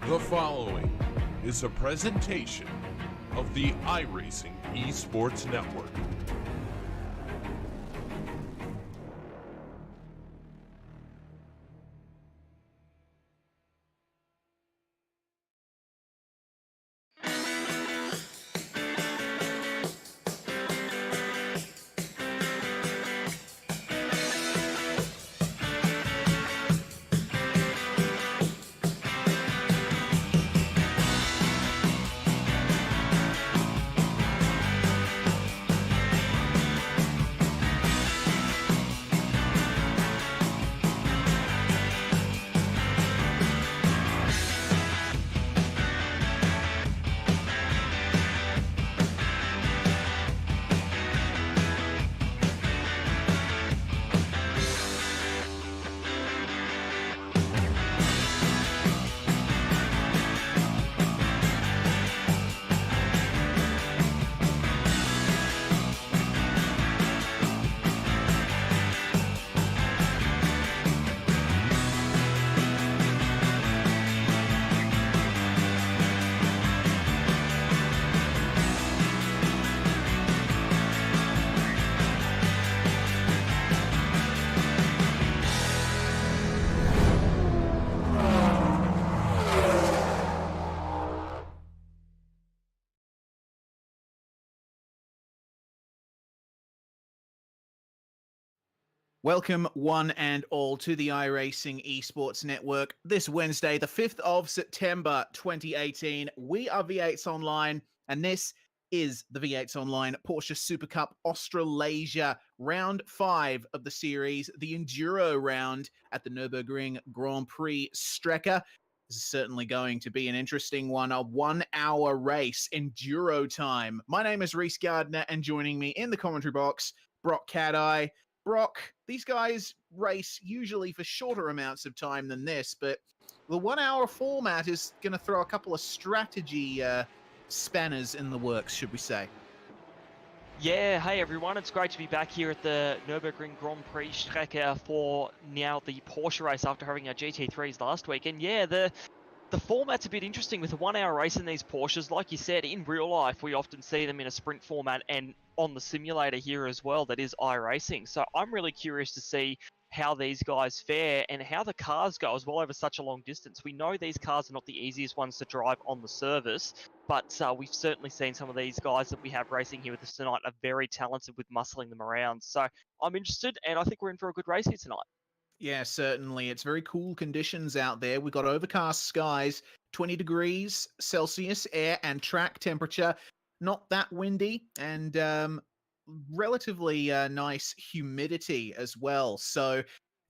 The following is a presentation of the iRacing Esports Network. Welcome one and all to the iRacing Esports Network. This Wednesday, the 5th of September 2018, we are V8s Online, and this is the V8s Online Porsche Supercup Australasia Round 5 of the series, the Enduro round at the Nurburgring Grand Prix Strecker. This is certainly going to be an interesting one, a 1 hour race, Enduro time. My name is Reese Gardner, and joining me in the commentary box, Brock Cat-Eye. Brock, these guys race usually for shorter amounts of time than this, but the 1 hour format is going to throw a couple of strategy spanners in the works, should we say. Yeah, hey everyone, it's great to be back here at the Nurburgring Grand Prix Strecke for now the Porsche race after having our GT3s last week. And yeah, the format's a bit interesting with a 1 hour race in these Porsches. Like you said, in real life, we often see them in a sprint format and on the simulator here as well, that is iRacing. So I'm really curious to see how these guys fare and how the cars go as well over such a long distance. We know these cars are not the easiest ones to drive on the service, but we've certainly seen some of these guys that we have racing here with us tonight are very talented with muscling them around. So I'm interested, and I think we're in for a good race here tonight. Yeah, certainly. It's very cool conditions out there. We've got overcast skies, 20 degrees Celsius air and track temperature. Not that windy, and relatively nice humidity as well. So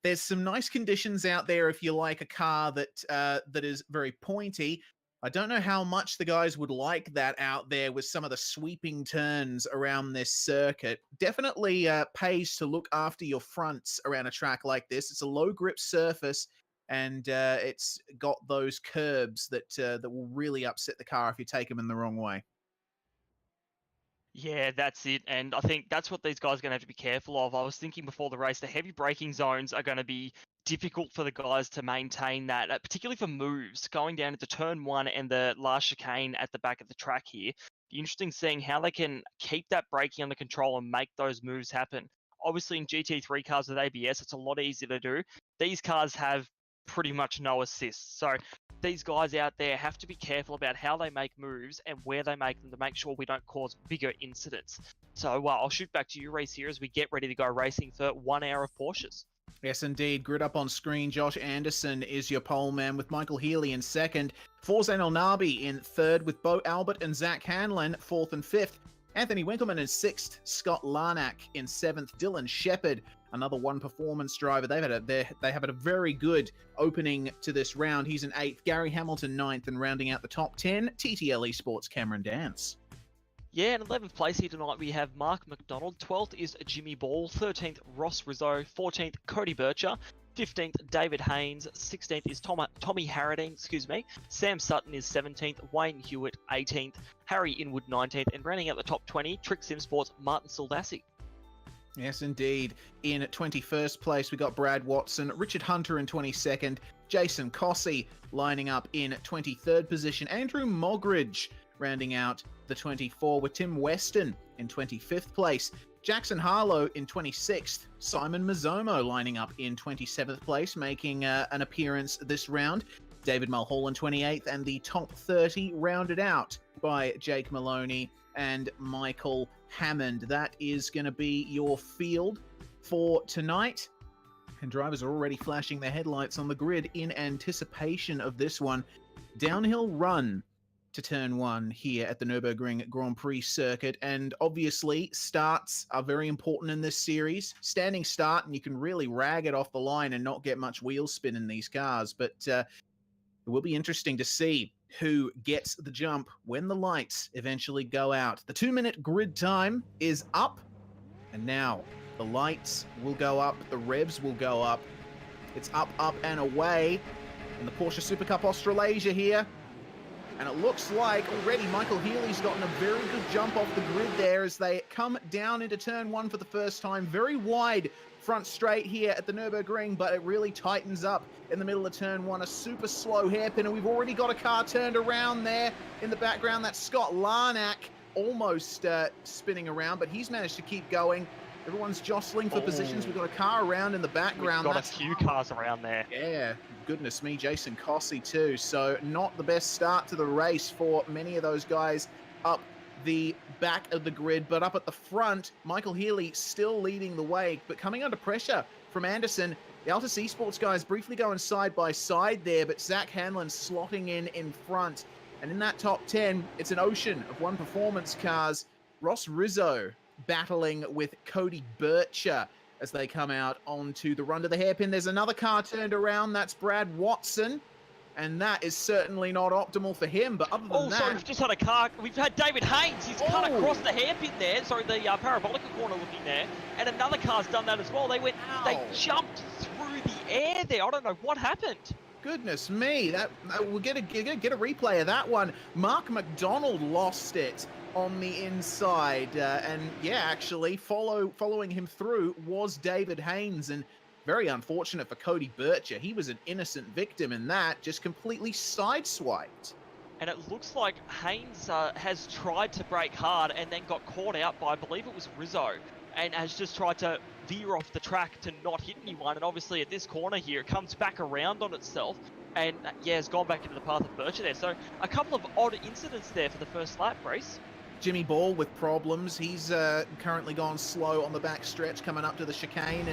there's some nice conditions out there if you like a car that is very pointy. I don't know how much the guys would like that out there with some of the sweeping turns around this circuit. Definitely pays to look after your fronts around a track like this. It's a low grip surface, and it's got those curbs that will really upset the car if you take them in the wrong way. Yeah, that's it. And I think that's what these guys are going to have to be careful of. I was thinking before the race, the heavy braking zones are going to be difficult for the guys to maintain that, particularly for moves going down into turn 1 and the last chicane at the back of the track here. Be interesting seeing how they can keep that braking under control and make those moves happen. Obviously, in GT3 cars with ABS, it's a lot easier to do. These cars have pretty much no assist. So these guys out there have to be careful about how they make moves and where they make them to make sure we don't cause bigger incidents. So I'll shoot back to you, Reese, here as we get ready to go racing for 1 hour of Porsches. Yes, indeed. Grid up on screen. Josh Anderson is your pole man with Michael Healy in second. Forzan Elnabi in third with Bo Albert and Zach Hanlon fourth and fifth. Anthony Winkleman in sixth. Scott Larnack in seventh. Dylan Shepard, another one performance driver. They have had a very good opening to this round. He's in eighth. Gary Hamilton ninth, and rounding out the top 10, TTL Esports Cameron Dance. Yeah, in 11th place here tonight we have Mark McDonald. 12th is Jimmy Ball. 13th, Ross Rizzo. 14th, Cody Bircher. 15th, David Haynes. 16th is Tommy Harradine, Sam Sutton is 17th. Wayne Hewitt, 18th. Harry Inwood, 19th. And rounding out the top 20, Trick Sim Sports, Martin Saldassi. Yes, indeed. In 21st place, we got Brad Watson, Richard Hunter in 22nd, Jason Cossey lining up in 23rd position. Andrew Mogridge rounding out the 24 with Tim Weston in 25th place. Jackson Harlow in 26th. Simon Mazzomo lining up in 27th place, making an appearance this round. David Mulholland 28th, and the top 30 rounded out by Jake Maloney and Michael Hammond. That is going to be your field for tonight. And drivers are already flashing their headlights on the grid in anticipation of this one. Downhill run to turn 1 here at the Nurburgring Grand Prix circuit. And obviously, starts are very important in this series. Standing start, and you can really rag it off the line and not get much wheel spin in these cars. But it will be interesting to see who gets the jump when the lights eventually go out. The 2-minute grid time is up. And now the lights will go up. The revs will go up. It's up, up, and away in the Porsche Supercup Australasia here. And it looks like already Michael Healy's gotten a very good jump off the grid there as they come down into turn 1 for the first time. Very wide front straight here at the Nurburgring, but it really tightens up in the middle of turn 1. A super slow hairpin, and we've already got a car turned around there in the background. That's Scott Larnack almost spinning around, but he's managed to keep going. Everyone's jostling for positions. We've got a car around in the background. We've got a few cars around there. Yeah, goodness me, Jason Cossey too. So not the best start to the race for many of those guys up the back of the grid, but up at the front, Michael Healy still leading the way, but coming under pressure from Anderson. The Altus Esports guys briefly going side by side there, but Zach Hanlon slotting in front. And in that top 10, it's an ocean of One Performance cars. Ross Rizzo battling with Cody Bircher as they come out onto the run to the hairpin. There's another car turned around. That's Brad Watson. And that is certainly not optimal for him, but other than that... sorry, we've just had a car. We've had David Haynes. He's cut across the hairpin there. Sorry, the parabolic corner looking there. And another car's done that as well. They jumped through the air there. I don't know what happened. Goodness me, we'll get a replay of that one. Mark McDonald lost it on the inside, and yeah, actually following him through was David Haynes, and very unfortunate for Cody Bircher. He was an innocent victim in that, just completely sideswiped. And it looks like Haynes has tried to brake hard and then got caught out by, I believe it was Rizzo, and has just tried to veer off the track to not hit anyone. And obviously at this corner here, it comes back around on itself and yeah, has gone back into the path of Bircher there. So a couple of odd incidents there for the first lap, Reese. Jimmy Ball with problems. He's currently gone slow on the back stretch coming up to the chicane.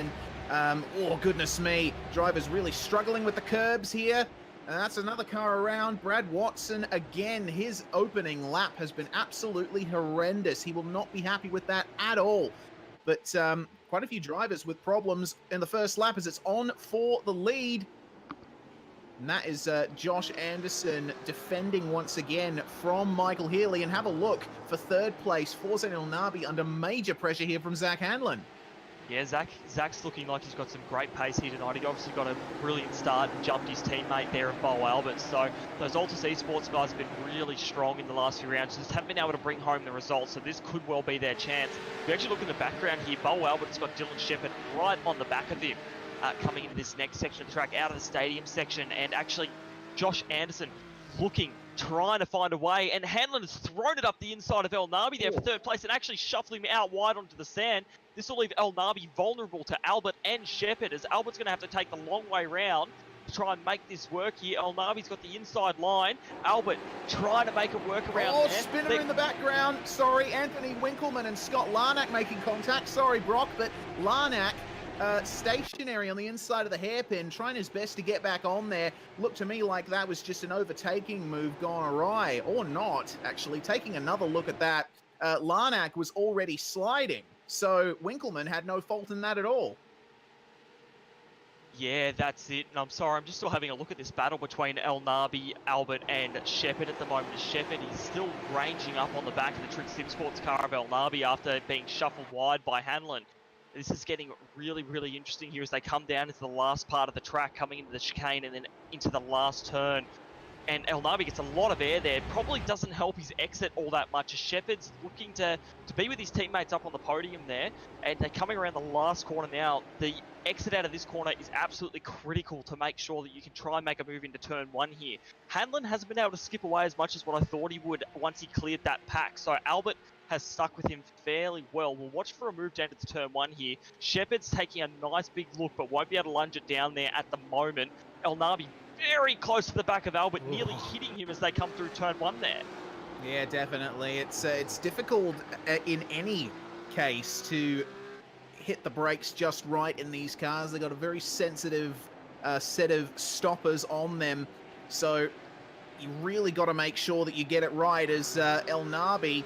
And oh, goodness me, drivers really struggling with the curbs here. And that's another car around. Brad Watson, again, his opening lap has been absolutely horrendous. He will not be happy with that at all. But quite a few drivers with problems in the first lap as it's on for the lead. And that is Josh Anderson defending once again from Michael Healy. And have a look for third place for Zain El Nabi under major pressure here from Zach Hanlon. Yeah, Zach's looking like he's got some great pace here tonight. He obviously got a brilliant start and jumped his teammate there in Bo Albert. So those Altus Esports guys have been really strong in the last few rounds. Just haven't been able to bring home the results. So this could well be their chance. If you actually look in the background here, Bo Albert's got Dylan Shepherd right on the back of him. Coming into this next section of the track, out of the stadium section, and actually Josh Anderson trying to find a way, and Hanlon has thrown it up the inside of El Nabi there for third place and actually shuffled him out wide onto the sand. This will leave El Nabi vulnerable to Albert and Shepherd, as Albert's going to have to take the long way round to try and make this work here. El Nabi's got the inside line. Albert trying to make it work around there. Spinner in the background. Sorry, Anthony Winkleman and Scott Larnack making contact. Sorry, Brock, but Larnack stationary on the inside of the hairpin, trying his best to get back on there. Looked to me like that was just an overtaking move gone awry, or not, actually. Taking another look at that, Larnack was already sliding, so Winkleman had no fault in that at all. Yeah, that's it. And I'm sorry, I'm just still having a look at this battle between El Nabi, Albert, and Shepherd at the moment. Shepherd is still ranging up on the back of the Trick Sim Sports car of El Nabi after being shuffled wide by Hanlon. This is getting really, really interesting here as they come down into the last part of the track, coming into the chicane and then into the last turn. and El Nabi gets a lot of air there. Probably doesn't help his exit all that much. Shepard's looking to be with his teammates up on the podium there, and they're coming around the last corner now. The exit out of this corner is absolutely critical to make sure that you can try and make a move into turn 1 here. Hanlon hasn't been able to skip away as much as what I thought he would once he cleared that pack, so Albert has stuck with him fairly well. We'll watch for a move down to turn 1 here. Shepard's taking a nice big look, but won't be able to lunge it down there at the moment. El Nabi very close to the back of Albert, nearly hitting him as they come through turn 1 there. Yeah, definitely. It's difficult in any case to hit the brakes just right in these cars. They've got a very sensitive set of stoppers on them, so you really got to make sure that you get it right, as El Nabi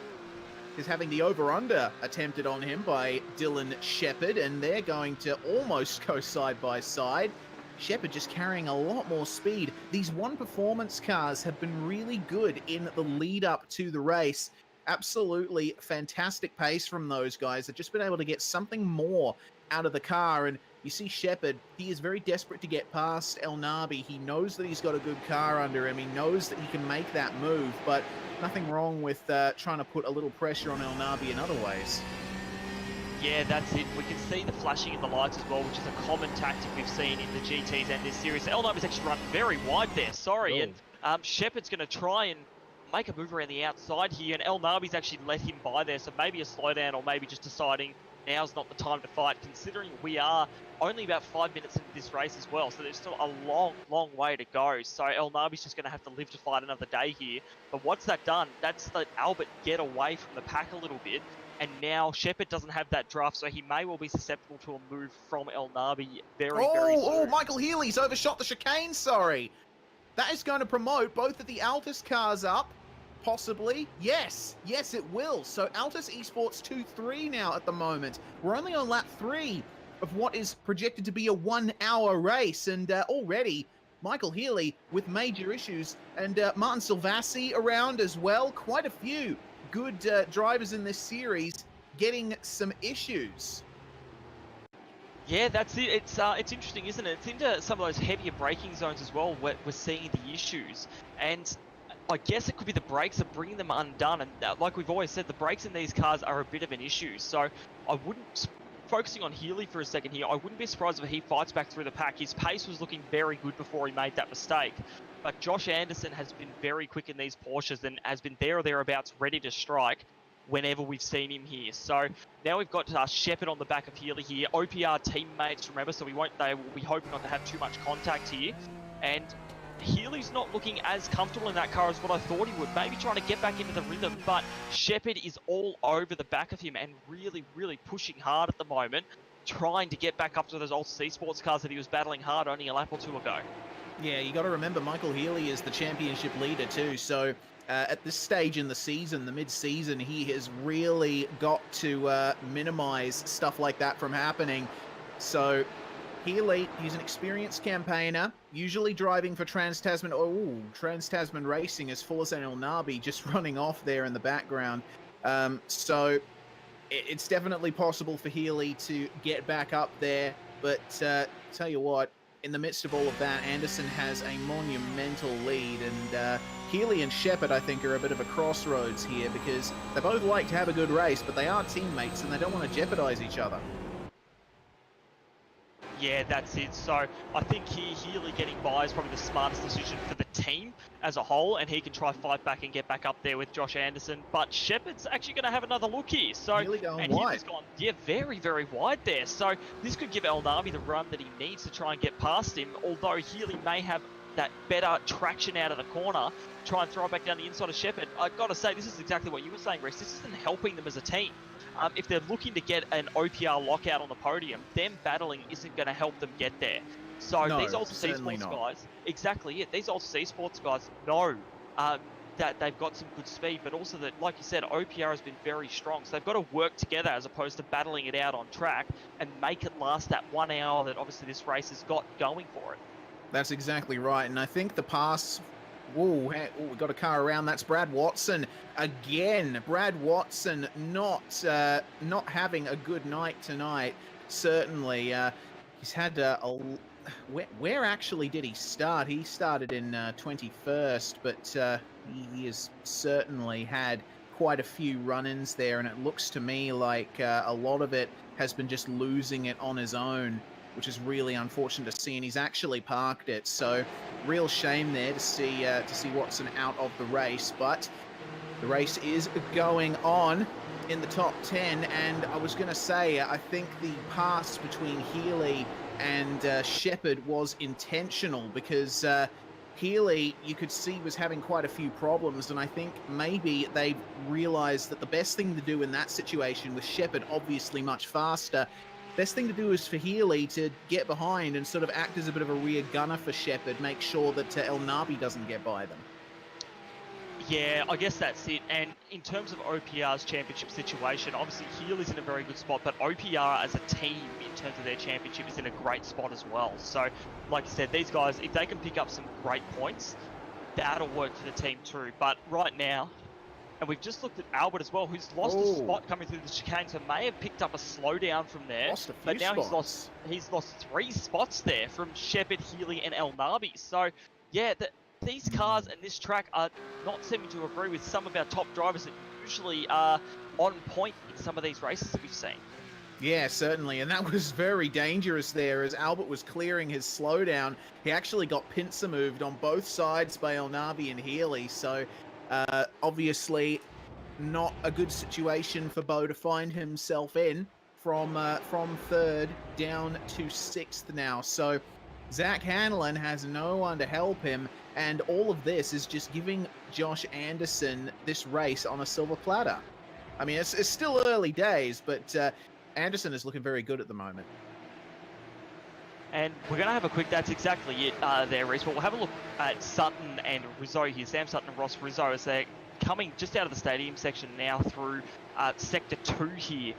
is having the over-under attempted on him by Dylan Shepard, and they're going to almost go side by side. Shepard just carrying a lot more speed. These one performance cars have been really good in the lead up to the race. Absolutely fantastic pace from those guys. They've just been able to get something more out of the car, and you see Shepard, he is very desperate to get past El Nabi. He knows that he's got a good car under him. He knows that he can make that move, but nothing wrong with trying to put a little pressure on El Nabi in other ways. Yeah, that's it. We can see the flashing in the lights as well, which is a common tactic we've seen in the GTs and this series. El Nabi's actually run very wide there, sorry, and Shepard's going to try and make a move around the outside here, and El Nabi's actually let him by there, so maybe a slowdown or maybe just deciding now's not the time to fight, considering we are only about 5 minutes into this race as well, so there's still a long way to go. So El Nabi's just going to have to live to fight another day here. But what's that done? That's let Albert get away from the pack a little bit, and now Shepard doesn't have that draft, so he may well be susceptible to a move from El Nabi very soon. Oh, Michael Healy's overshot the chicane, sorry. That is going to promote both of the Altus cars up, possibly. Yes, it will. So Altus Esports 2-3 now at the moment. We're only on lap 3 of what is projected to be a 1-hour race, and already Michael Healy with major issues, and Martin Silvassi around as well. Quite a few good drivers in this series getting some issues. Yeah, that's it. It's interesting, isn't it? It's into some of those heavier braking zones as well where we're seeing the issues, and I guess it could be the brakes are bringing them undone, and like we've always said, the brakes in these cars are a bit of an issue. So I wouldn't, focusing on Healy for a second here, I wouldn't be surprised if he fights back through the pack. His pace was looking very good before he made that mistake, but Josh Anderson has been very quick in these Porsches and has been there or thereabouts ready to strike whenever we've seen him here. So now we've got Shepard on the back of Healy here. OPR teammates, remember, so they will be hoping not to have too much contact here. And Healy's not looking as comfortable in that car as what I thought he would. Maybe trying to get back into the rhythm, but Shepard is all over the back of him and really pushing hard at the moment, trying to get back up to those old C-Sports cars that he was battling hard only a lap or two ago. Yeah, you got to remember Michael Healy is the championship leader too, so at this stage in the season, the mid-season, he has really got to minimize stuff like that from happening. So Healy, he's an experienced campaigner, usually driving for Trans-Tasman. Oh, Trans-Tasman Racing as Forza El Nabi just running off there in the background. So it's definitely possible for Healy to get back up there, but tell you what, in the midst of all of that, Anderson has a monumental lead, and Healy and Shepard, I think, are a bit of a crossroads here because they both like to have a good race, but they are teammates and they don't want to jeopardize each other. Yeah, that's it. So I think Healy getting by is probably the smartest decision for the team as a whole, and he can try fight back and get back up there with Josh Anderson. But Shepard's actually going to have another look here. So Healy going and wide. Healy's gone, yeah, very wide there. So this could give El Nabi the run that he needs to try and get past him. Although Healy may have that better traction out of the corner, try and throw it back down the inside of Shepard. I got to say, this is exactly what you were saying, Reece. This isn't helping them as a team. If they're looking to get an OPR lockout on the podium, them battling isn't going to help them get there. So No, these Ultra certainly Esports not. guys, exactly it. These Ultra Esports guys know that they've got some good speed, but also that, like you said, OPR has been very strong. So they've got to work together as opposed to battling it out on track and make it last that 1 hour that obviously this race has got going for it. That's exactly right, and I think the pass... Whoa, we got a car around. That's Brad Watson again. Brad Watson not having a good night tonight. Certainly, he's had where actually did he start? He started in 21st, but he has certainly had quite a few run-ins there, and it looks to me like a lot of it has been just losing it on his own, which is really unfortunate to see, and he's actually parked it. So real shame there to see Watson out of the race, but the race is going on in the top 10, and I was going to say, I think the pass between Healy and Shepherd was intentional, because Healy, you could see, was having quite a few problems, and I think maybe they realized that the best thing to do in that situation, with Shepherd obviously much faster, best thing to do is for Healy to get behind and sort of act as a bit of a rear gunner for Shepherd, make sure that El Nabi doesn't get by them. Yeah, I guess that's it. And in terms of OPR's championship situation, obviously Healy's in a very good spot, but OPR as a team in terms of their championship is in a great spot as well. So, like I said, these guys, if they can pick up some great points, that'll work for the team too. But right now, and we've just looked at Albert as well, who's lost a spot coming through the chicane, so may have picked up a slowdown from there. Lost a few but now spots. he's lost 3 spots there from Shepherd, Healy, and El Nabi. So, yeah, these cars and this track are not seeming to agree with some of our top drivers that usually are on point in some of these races that we've seen. Yeah, certainly, and that was very dangerous there as Albert was clearing his slowdown. He actually got pincer moved on both sides by El Nabi and Healy, so obviously not a good situation for Bo to find himself in from 3rd down to 6th now. So Zach Hanlon has no one to help him, and all of this is just giving Josh Anderson this race on a silver platter. I mean, it's still early days, but Anderson is looking very good at the moment. And we're going to have a quick, that's exactly it there, Reece. But we'll have a look at Sutton and Rizzo here. Sam Sutton and Ross Rizzo as they're coming just out of the stadium section now through Sector 2 here.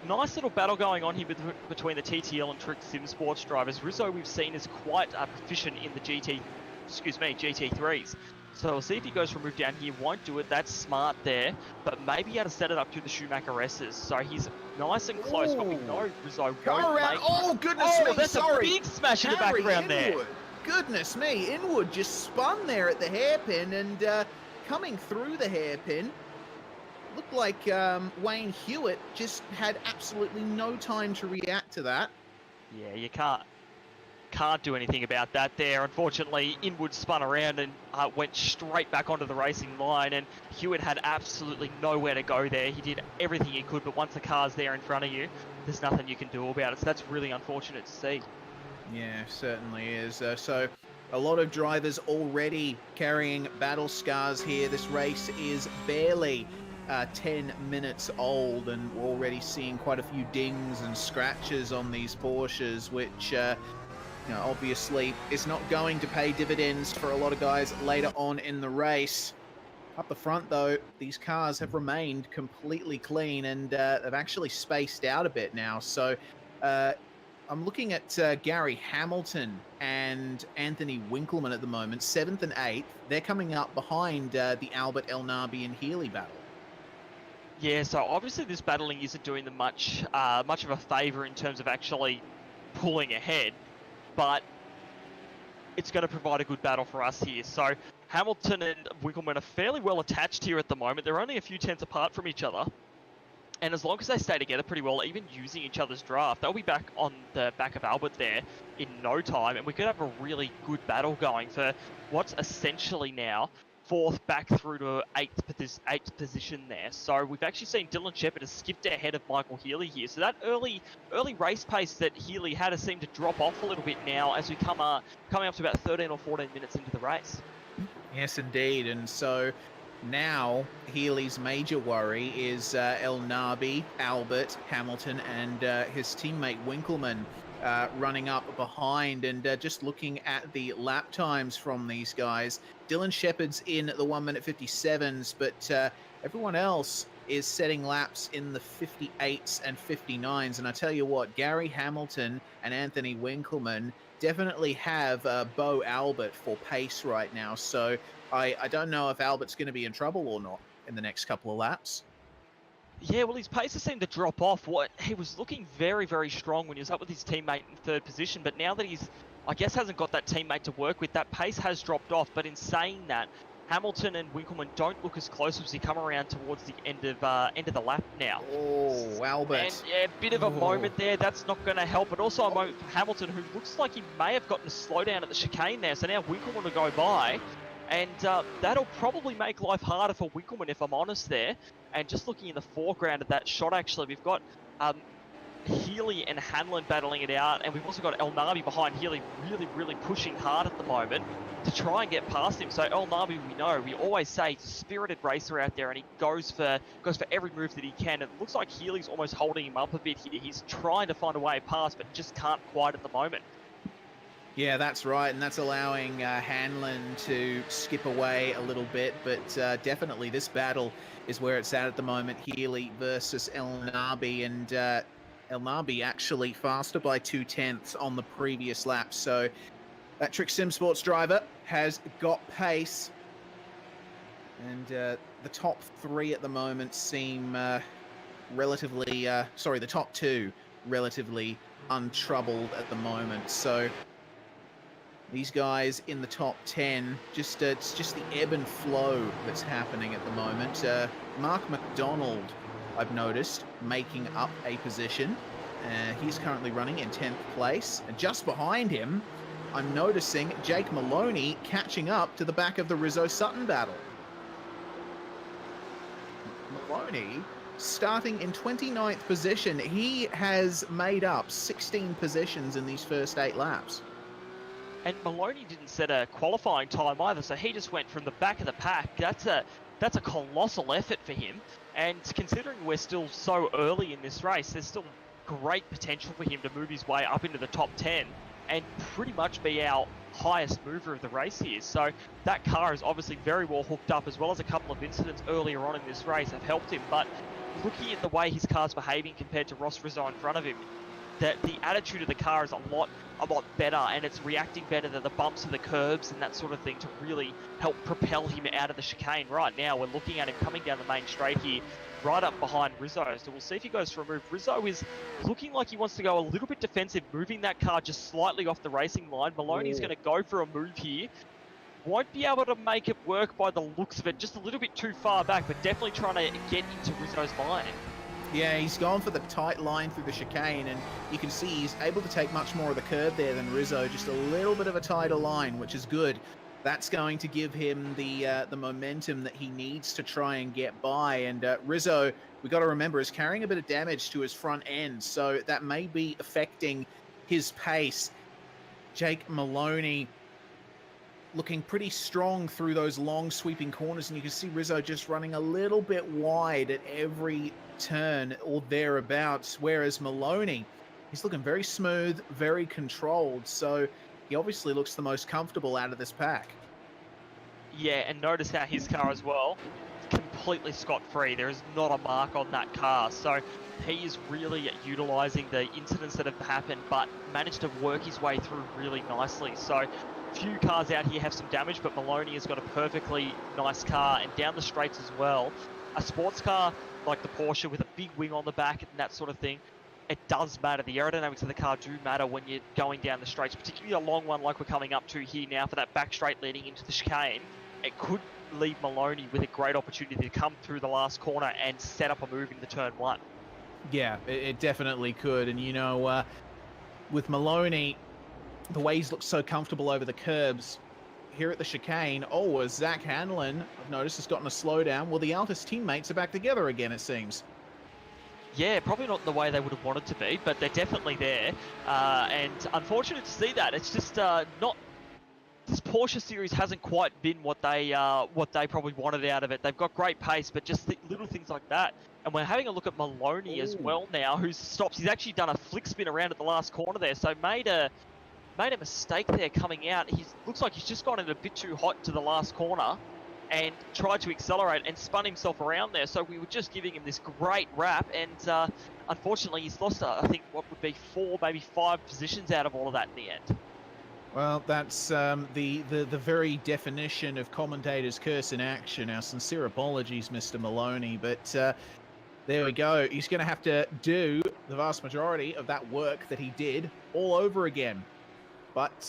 Nice little battle going on here between the TTL and Trick Sim Sports drivers. Rizzo we've seen is quite proficient in the GT3s. So we'll see if he goes for a move down here. Won't do it. That's smart there. But maybe he had to set it up to the Schumacher S's. So he's nice and close. But we know Rizzo won't make... Oh, goodness me, that's sorry. a big smash in the background there. Goodness me, Inwood just spun there at the hairpin, and coming through the hairpin, looked like Wayne Hewitt just had absolutely no time to react to that. Yeah, you can't do anything about that there. Unfortunately, Inwood spun around and went straight back onto the racing line, and Hewitt had absolutely nowhere to go there. He did everything he could, but once the car's there in front of you, there's nothing you can do about it. So that's really unfortunate to see. Yeah, certainly is. So a lot of drivers already carrying battle scars here. This race is barely 10 minutes old, and we're already seeing quite a few dings and scratches on these Porsches, which obviously is not going to pay dividends for a lot of guys later on in the race. Up the front, though, these cars have remained completely clean, and they've actually spaced out a bit now. So I'm looking at Gary Hamilton and Anthony Winkleman at the moment, 7th and 8th. They're coming up behind the Albert, El Nabi, and Healy battle. Yeah, so obviously this battling isn't doing them much of a favour in terms of actually pulling ahead, but it's going to provide a good battle for us here. So Hamilton and Winkleman are fairly well attached here at the moment. They're only a few tenths apart from each other. And as long as they stay together pretty well, even using each other's draft, they'll be back on the back of Albert there in no time. And we could have a really good battle going for what's essentially now 4th back through to 8th position there. So we've actually seen Dylan Shepherd has skipped ahead of Michael Healy here. So that early race pace that Healy had has seemed to drop off a little bit now as we coming up to about 13 or 14 minutes into the race. Yes, indeed. And so now Healy's major worry is El Nabi, Albert, Hamilton, and his teammate Winkleman running up behind. And just looking at the lap times from these guys, Dylan Shepherd's in the 1:57s, but everyone else is setting laps in the 58s and 59s. And I tell you what, Gary Hamilton and Anthony Winkleman definitely have Bo Albert for pace right now. So I don't know if Albert's going to be in trouble or not in the next couple of laps. Yeah, well, his paces seemed to drop off. He was looking very, very strong when he was up with his teammate in 3rd position, but now that he's I guess hasn't got that teammate to work with. That pace has dropped off, but in saying that, Hamilton and Winkelmann don't look as close as we come around towards the end of the lap now. Oh, Albert. And yeah, a bit of a moment there. That's not going to help. But also a moment for Hamilton, who looks like he may have gotten a slowdown at the chicane there. So now Winkelmann will go by. And that'll probably make life harder for Winkelmann, if I'm honest there. And just looking in the foreground of that shot, actually, we've got Healy and Hanlon battling it out. And we've also got El Nabi behind Healy, really pushing hard at the moment to try and get past him. So El Nabi, we always say, he's a spirited racer out there, and he goes for every move that he can. It looks like Healy's almost holding him up a bit here. He's trying to find a way past, but just can't quite at the moment. Yeah, that's right, and that's allowing Hanlon to skip away a little bit, but definitely this battle is where it's at the moment. Healy versus El Nabi, and El Nabi actually faster by 0.2 on the previous lap, so that Trick Sim Sports driver has got pace, and the top three at the moment seem relatively, the top two relatively untroubled at the moment. So these guys in the top 10, it's just the ebb and flow that's happening at the moment. Mark McDonald, I've noticed, making up a position. He's currently running in 10th place, and just behind him, I'm noticing Jake Maloney catching up to the back of the Rizzo-Sutton battle. Maloney starting in 29th position. He has made up 16 positions in these first 8 laps. And Maloney didn't set a qualifying time either, so he just went from the back of the pack. That's a colossal effort for him. And considering we're still so early in this race, there's still great potential for him to move his way up into the top 10 and pretty much be our highest mover of the race here. So that car is obviously very well hooked up, as well as a couple of incidents earlier on in this race have helped him. But looking at the way his car's behaving compared to Ross Rizzo in front of him, that the attitude of the car is a lot better, and it's reacting better to the bumps and the curbs and that sort of thing to really help propel him out of the chicane. Right now, we're looking at him coming down the main straight here, right up behind Rizzo. So we'll see if he goes for a move. Rizzo is looking like he wants to go a little bit defensive, moving that car just slightly off the racing line. Maloney's going to go for a move here. Won't be able to make it work by the looks of it. Just a little bit too far back, but definitely trying to get into Rizzo's line. Yeah, he's gone for the tight line through the chicane, and you can see he's able to take much more of the curb there than Rizzo. Just a little bit of a tighter line, which is good. That's going to give him the momentum that he needs to try and get by. And Rizzo, we got to remember, is carrying a bit of damage to his front end, so that may be affecting his pace. Jake Maloney looking pretty strong through those long sweeping corners, and you can see Rizzo just running a little bit wide at every turn or thereabouts, whereas Maloney, he's looking very smooth, very controlled, so he obviously looks the most comfortable out of this pack. Yeah, and notice how his car as well, completely scot-free. There is not a mark on that car, so he is really utilising the incidents that have happened, but managed to work his way through really nicely. So few cars out here have some damage, but Maloney has got a perfectly nice car, and down the straights as well. A sports car like the Porsche with a big wing on the back and that sort of thing, it does matter. The aerodynamics of the car do matter when you're going down the straights, particularly a long one like we're coming up to here now for that back straight leading into the chicane. It could leave Maloney with a great opportunity to come through the last corner and set up a move into turn 1. Yeah, it definitely could. And, you know, with Maloney, the way he's looked so comfortable over the curbs here at the chicane. Oh, Zach Hanlon, I've noticed, has gotten a slowdown. Well, the Altus teammates are back together again, it seems. Yeah, probably not the way they would have wanted to be, but they're definitely there. And unfortunate to see that. It's just not... This Porsche series hasn't quite been what they probably wanted out of it. They've got great pace, but just little things like that. And we're having a look at Maloney as well now, who stops. He's actually done a flick spin around at the last corner there, so made a mistake there coming out. He looks like he's just gone in a bit too hot to the last corner and tried to accelerate and spun himself around there. So we were just giving him this great wrap, and unfortunately he's lost, I think, what would be 4, maybe 5 positions out of all of that in the end. Well, that's the very definition of commentator's curse in action. Our sincere apologies, Mr. Maloney, but there we go. He's going to have to do the vast majority of that work that he did all over again. But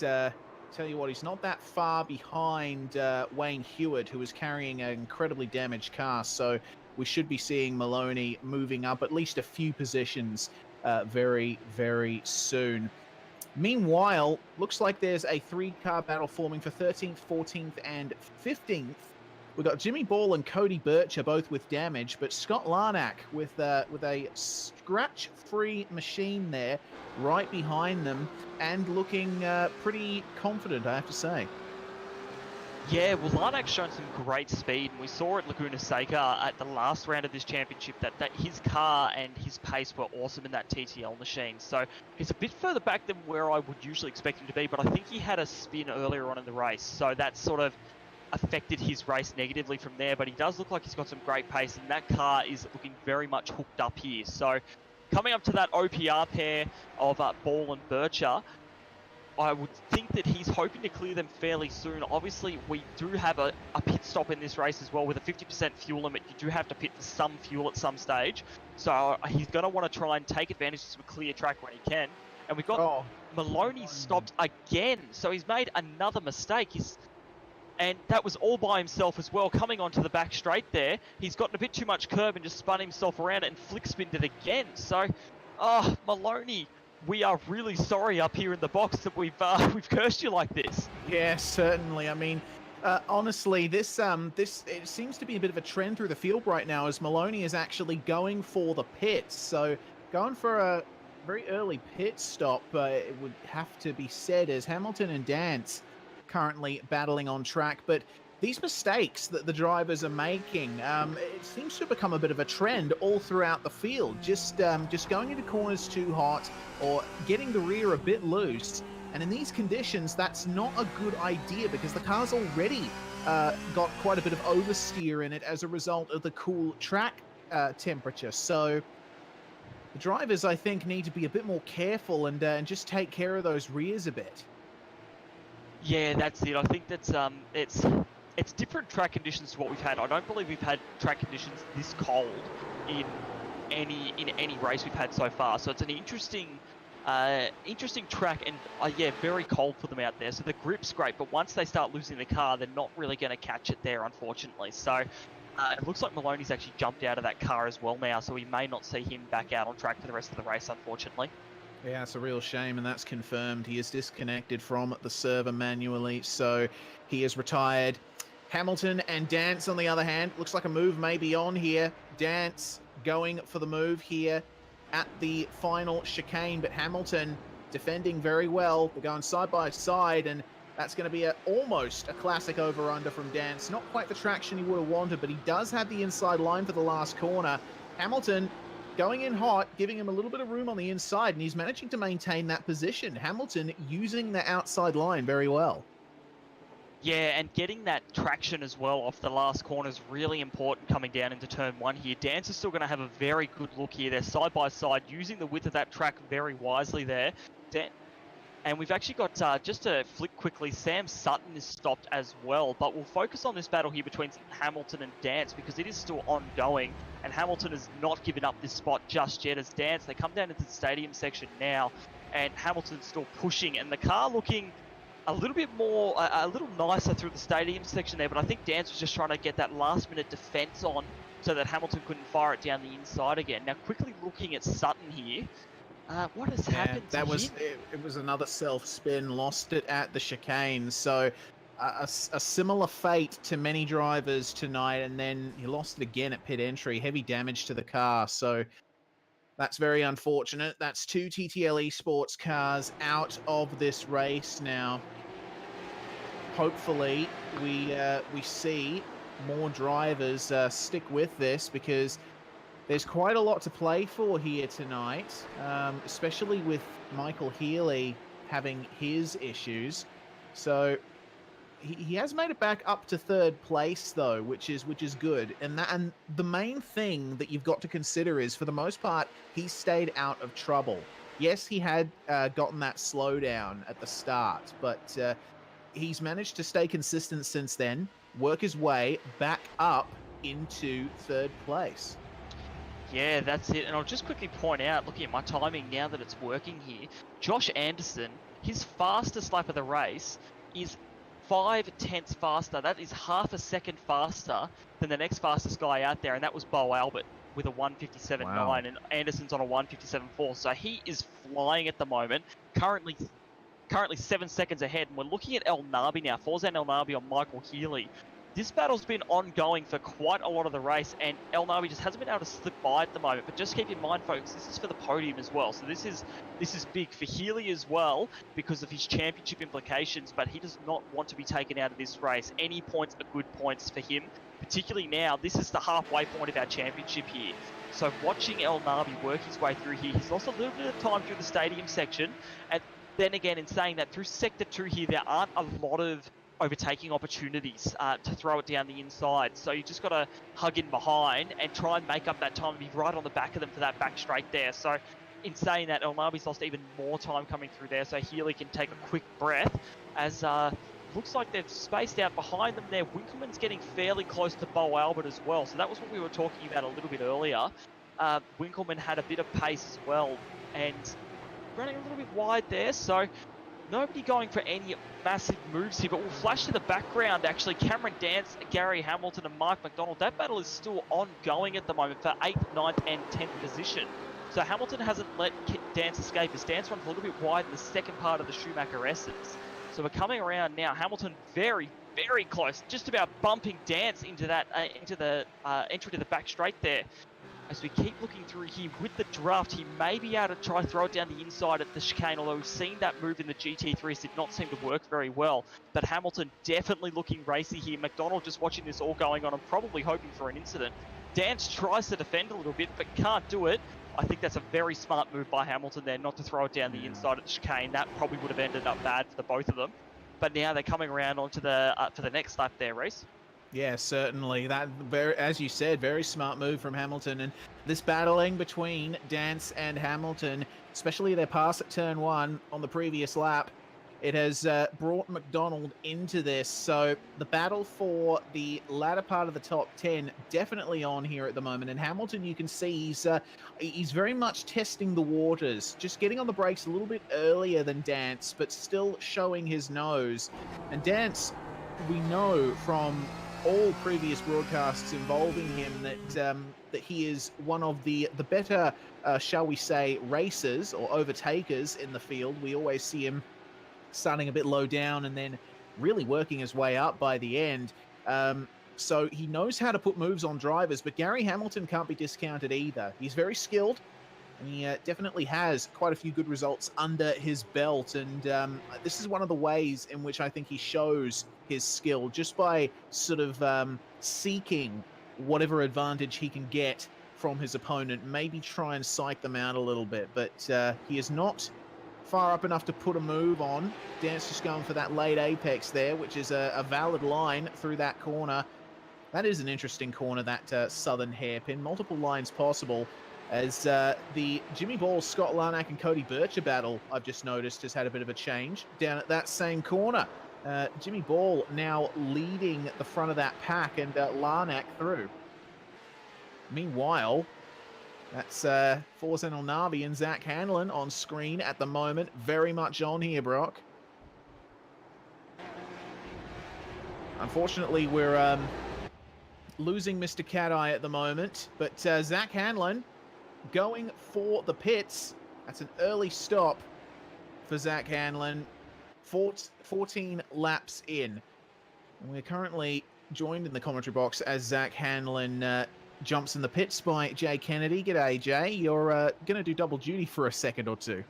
tell you what, he's not that far behind Wayne Heward, who is carrying an incredibly damaged car. So we should be seeing Maloney moving up at least a few positions very, very soon. Meanwhile, looks like there's a three-car battle forming for 13th, 14th, and 15th. We've got Jimmy Ball and Cody Bircher both with damage, but Scott Larnack with a scratch-free machine there right behind them and looking pretty confident, I have to say. Yeah, well, Larnack's shown some great speed, and we saw at Laguna Seca at the last round of this championship that his car and his pace were awesome in that TTL machine. So he's a bit further back than where I would usually expect him to be, but I think he had a spin earlier on in the race, so that sort of affected his race negatively from there. But he does look like he's got some great pace, and that car is looking very much hooked up here. So coming up to that OPR pair of Ball and Bircher, I would think that he's hoping to clear them fairly soon. Obviously, we do have a pit stop in this race as well. With a 50% fuel limit, you do have to pit for some fuel at some stage. So he's going to want to try and take advantage of some clear track when he can. And we've got Maloney stopped again. So he's made another mistake. And that was all by himself as well. Coming onto the back straight there, he's gotten a bit too much curb and just spun himself around it and flick spinned it again. So, Maloney, we are really sorry up here in the box that we've cursed you like this. Yeah, certainly. I mean, honestly, this it seems to be a bit of a trend through the field right now, as Maloney is actually going for the pits. So going for a very early pit stop, it would have to be said, as Hamilton and Dance currently battling on track. But these mistakes that the drivers are making, it seems to become a bit of a trend all throughout the field. Just going into corners too hot or getting the rear a bit loose. And in these conditions, that's not a good idea, because the car's already got quite a bit of oversteer in it as a result of the cool track temperature. So the drivers, I think, need to be a bit more careful and just take care of those rears a bit. Yeah, that's it. I think that's it's different track conditions to what we've had. I don't believe we've had track conditions this cold in any race we've had so far. So it's an interesting track, and yeah, very cold for them out there. So the grip's great, but once they start losing the car, they're not really going to catch it there, unfortunately. So it looks like Maloney's actually jumped out of that car as well now, so we may not see him back out on track for the rest of the race, unfortunately. Yeah, it's a real shame, and that's confirmed. He is disconnected from the server manually, so he is retired. Hamilton and Dance, on the other hand, looks like a move may be on here. Dance going for the move here at the final chicane, but Hamilton defending very well. They're going side by side, and that's going to be almost a classic over-under from Dance. Not quite the traction he would have wanted, but he does have the inside line for the last corner. Hamilton going in hot, giving him a little bit of room on the inside, and he's managing to maintain that position. Hamilton using the outside line very well. Yeah, and getting that traction as well off the last corner is really important coming down into turn one here. Dance is still going to have a very good look here. They're side by side, using the width of that track very wisely there. And we've actually got, just to flick quickly, Sam Sutton is stopped as well. But we'll focus on this battle here between Hamilton and Dance, because it is still ongoing. And Hamilton has not given up this spot just yet, as Dance, they come down into the stadium section now. And Hamilton's still pushing, and the car looking a little bit more, a little nicer through the stadium section there. But I think Dance was just trying to get that last minute defense on so that Hamilton couldn't fire it down the inside again. Now, quickly looking at Sutton here. What has happened to him? It was another self-spin, lost it at the chicane. So a similar fate to many drivers tonight, and then he lost it again at pit entry. Heavy damage to the car. So that's very unfortunate. That's two TTL Esports cars out of this race now. Hopefully, we see more drivers stick with this, because there's quite a lot to play for here tonight, especially with Michael Healy having his issues. So he has made it back up to third place, though, which is good. And the main thing that you've got to consider is, for the most part, he stayed out of trouble. Yes, he had gotten that slowdown at the start, but he's managed to stay consistent since then, work his way back up into third place. Yeah, that's it. And I'll just quickly point out, looking at my timing now that it's working here, Josh Anderson his fastest lap of the race is 5/10 faster. That is half a second faster than the next fastest guy out there, and that was Bo Albert with a 1:57.9, Wow. and Anderson's on a 1:57.4. So he is flying at the moment. Currently 7 seconds ahead, and we're looking at El Nabi now. Forzan El Nabi on Michael Healy. This battle's been ongoing for quite a lot of the race, and El Nabi just hasn't been able to slip by at the moment. But just keep in mind, folks, this is for the podium as well. So this is big for Healy as well because of his championship implications. But he does not want to be taken out of this race. Any points are good points for him, particularly now. This is the halfway point of our championship here. So watching El Nabi work his way through here, he's lost a little bit of time through the stadium section. And then again, in saying that, through Sector 2 here, there aren't a lot of overtaking opportunities to throw it down the inside. So you just got to hug in behind and try and make up that time and be right on the back of them for that back straight there. So in saying that, El Nabi's lost even more time coming through there, so Healy can take a quick breath as looks like they've spaced out behind them there. Winkelmann's getting fairly close to Bo Albert as well. So that was what we were talking about a little bit earlier. Winkelmann had a bit of pace as well and running a little bit wide there. So nobody going for any massive moves here, but we'll flash to the background actually. Cameron Dance, Gary Hamilton and Mark McDonald. That battle is still ongoing at the moment for 8th, 9th and 10th position. So Hamilton hasn't let Dance escape as Dance runs a little bit wide in the second part of the Schumacher S's. So we're coming around now. Hamilton very, very close, just about bumping Dance into that into the entry to the back straight there. As we keep looking through here with the draft, he may be able to try throw it down the inside at the chicane, although we've seen that move in the GT3s did not seem to work very well. But Hamilton definitely looking racy here. McDonald just watching this all going on and probably hoping for an incident. Dance tries to defend a little bit, but can't do it. I think that's a very smart move by Hamilton there, not to throw it down the inside at the chicane. That probably would have ended up bad for the both of them. But now they're coming around onto the for the next lap there, Reese. Yeah, certainly. That, very, as you said, very smart move from Hamilton. And this battling between Dance and Hamilton, especially their pass at turn 1 on the previous lap, it has brought McDonald into this. So the battle for the latter part of the top 10 definitely on here at the moment. And Hamilton, you can see he's very much testing the waters, just getting on the brakes a little bit earlier than Dance, but still showing his nose. And Dance, we know from all previous broadcasts involving him that he is one of the better, shall we say, racers or overtakers in the field. We always see him starting a bit low down and then really working his way up by the end. So he knows how to put moves on drivers, but Gary Hamilton can't be discounted either. He's very skilled, and he definitely has quite a few good results under his belt. And this is one of the ways in which I think he shows his skill, just by sort of seeking whatever advantage he can get from his opponent, maybe try and psych them out a little bit. But he is not far up enough to put a move on. Dance just going for that late apex there, which is a valid line through that corner. That is an interesting corner, that southern hairpin. Multiple lines possible, as the Jimmy Ball, Scott Larnack and Cody Bircher battle, I've just noticed, has had a bit of a change down at that same corner. Jimmy Ball now leading the front of that pack, and Larnack through. Meanwhile, that's Forzan El Nabi and Zach Hanlon on screen at the moment. Very much on here, Brock. Unfortunately, we're losing Mr. Cat Eye at the moment, but Zach Hanlon going for the pits. That's an early stop for Zach Hanlon. 14 laps in. And we're currently joined in the commentary box as Zach Hanlon jumps in the pits by Jay Kennedy. G'day, Jay. You're going to do double duty for a second or two.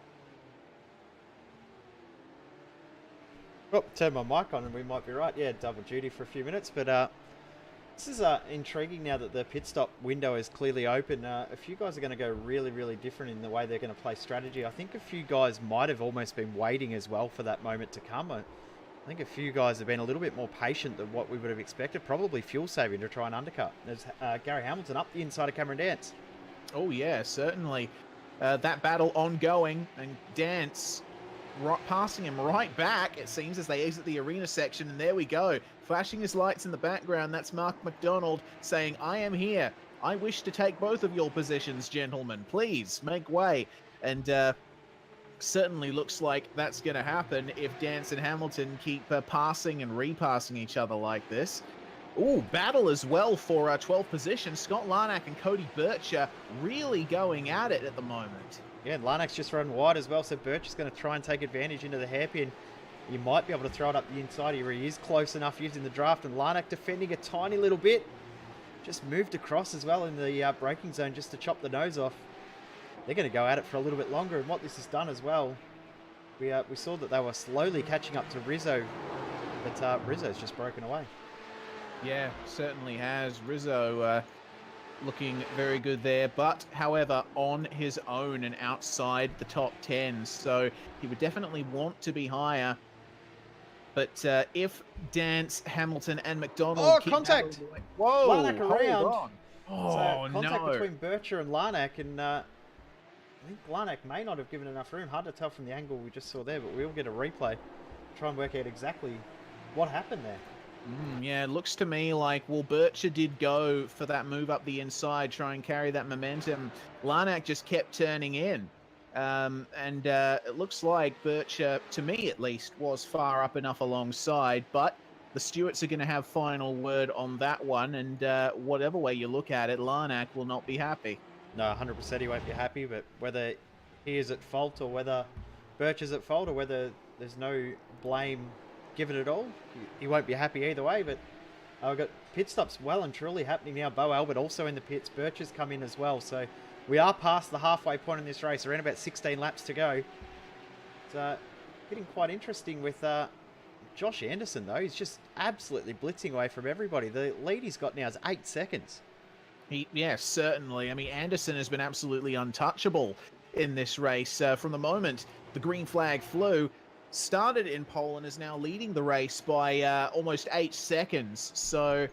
Oh, turn my mic on and we might be right. Yeah, double duty for a few minutes. But this is intriguing now that the pit stop window is clearly open. A few guys are going to go really, really different in the way they're going to play strategy. I think a few guys might have almost been waiting as well for that moment to come. I think a few guys have been a little bit more patient than what we would have expected. Probably fuel saving to try and undercut. There's Gary Hamilton up the inside of Cameron Dance. Oh, yeah, certainly. That battle ongoing, and Dance passing him right back, it seems, as they exit the arena section. And there we go. Flashing his lights in the background, that's Mark McDonald saying, I am here. I wish to take both of your positions, gentlemen. Please, make way. And certainly looks like that's going to happen if Dance and Hamilton keep passing and repassing each other like this. Ooh, battle as well for 12th position. Scott Larnack and Cody Bircher really going at it at the moment. Yeah, and Larnack's just run wide as well, so Birch is going to try and take advantage into the hairpin. You might be able to throw it up the inside here. He is close enough using the draft, and Larnack defending a tiny little bit. Just moved across as well in the braking zone just to chop the nose off. They're going to go at it for a little bit longer, and what this has done as well, we saw that they were slowly catching up to Rizzo, but Rizzo's just broken away. Yeah, certainly has. Rizzo looking very good there, but however, on his own and outside the top 10, so he would definitely want to be higher. But if Dance, Hamilton, and McDonald keep contact! Whoa! Larnack around. On. Oh, so contact no. between Bircher and Larnack, and I think Larnack may not have given enough room. Hard to tell from the angle we just saw there, but we'll get a replay. Try and work out exactly what happened there. Yeah, it looks to me like, well, Bircher did go for that move up the inside, try and carry that momentum. Larnack just kept turning in. It looks like Bircher, to me at least, was far up enough alongside, but the stewards are going to have final word on that one, and whatever way you look at it, Larnack will not be happy. No, 100% he won't be happy, but whether he is at fault or whether Birch is at fault or whether there's no blame given at all, he won't be happy either way. But we've got pit stops well and truly happening now. Bo Albert also in the pits. Birch has come in as well, so we are past the halfway point in this race. Around about 16 laps to go. It's getting quite interesting with Josh Anderson, though. He's just absolutely blitzing away from everybody. The lead he's got now is 8 seconds. Yes, certainly. I mean, Anderson has been absolutely untouchable in this race. From the moment the green flag flew, started in pole and is now leading the race by almost 8 seconds. So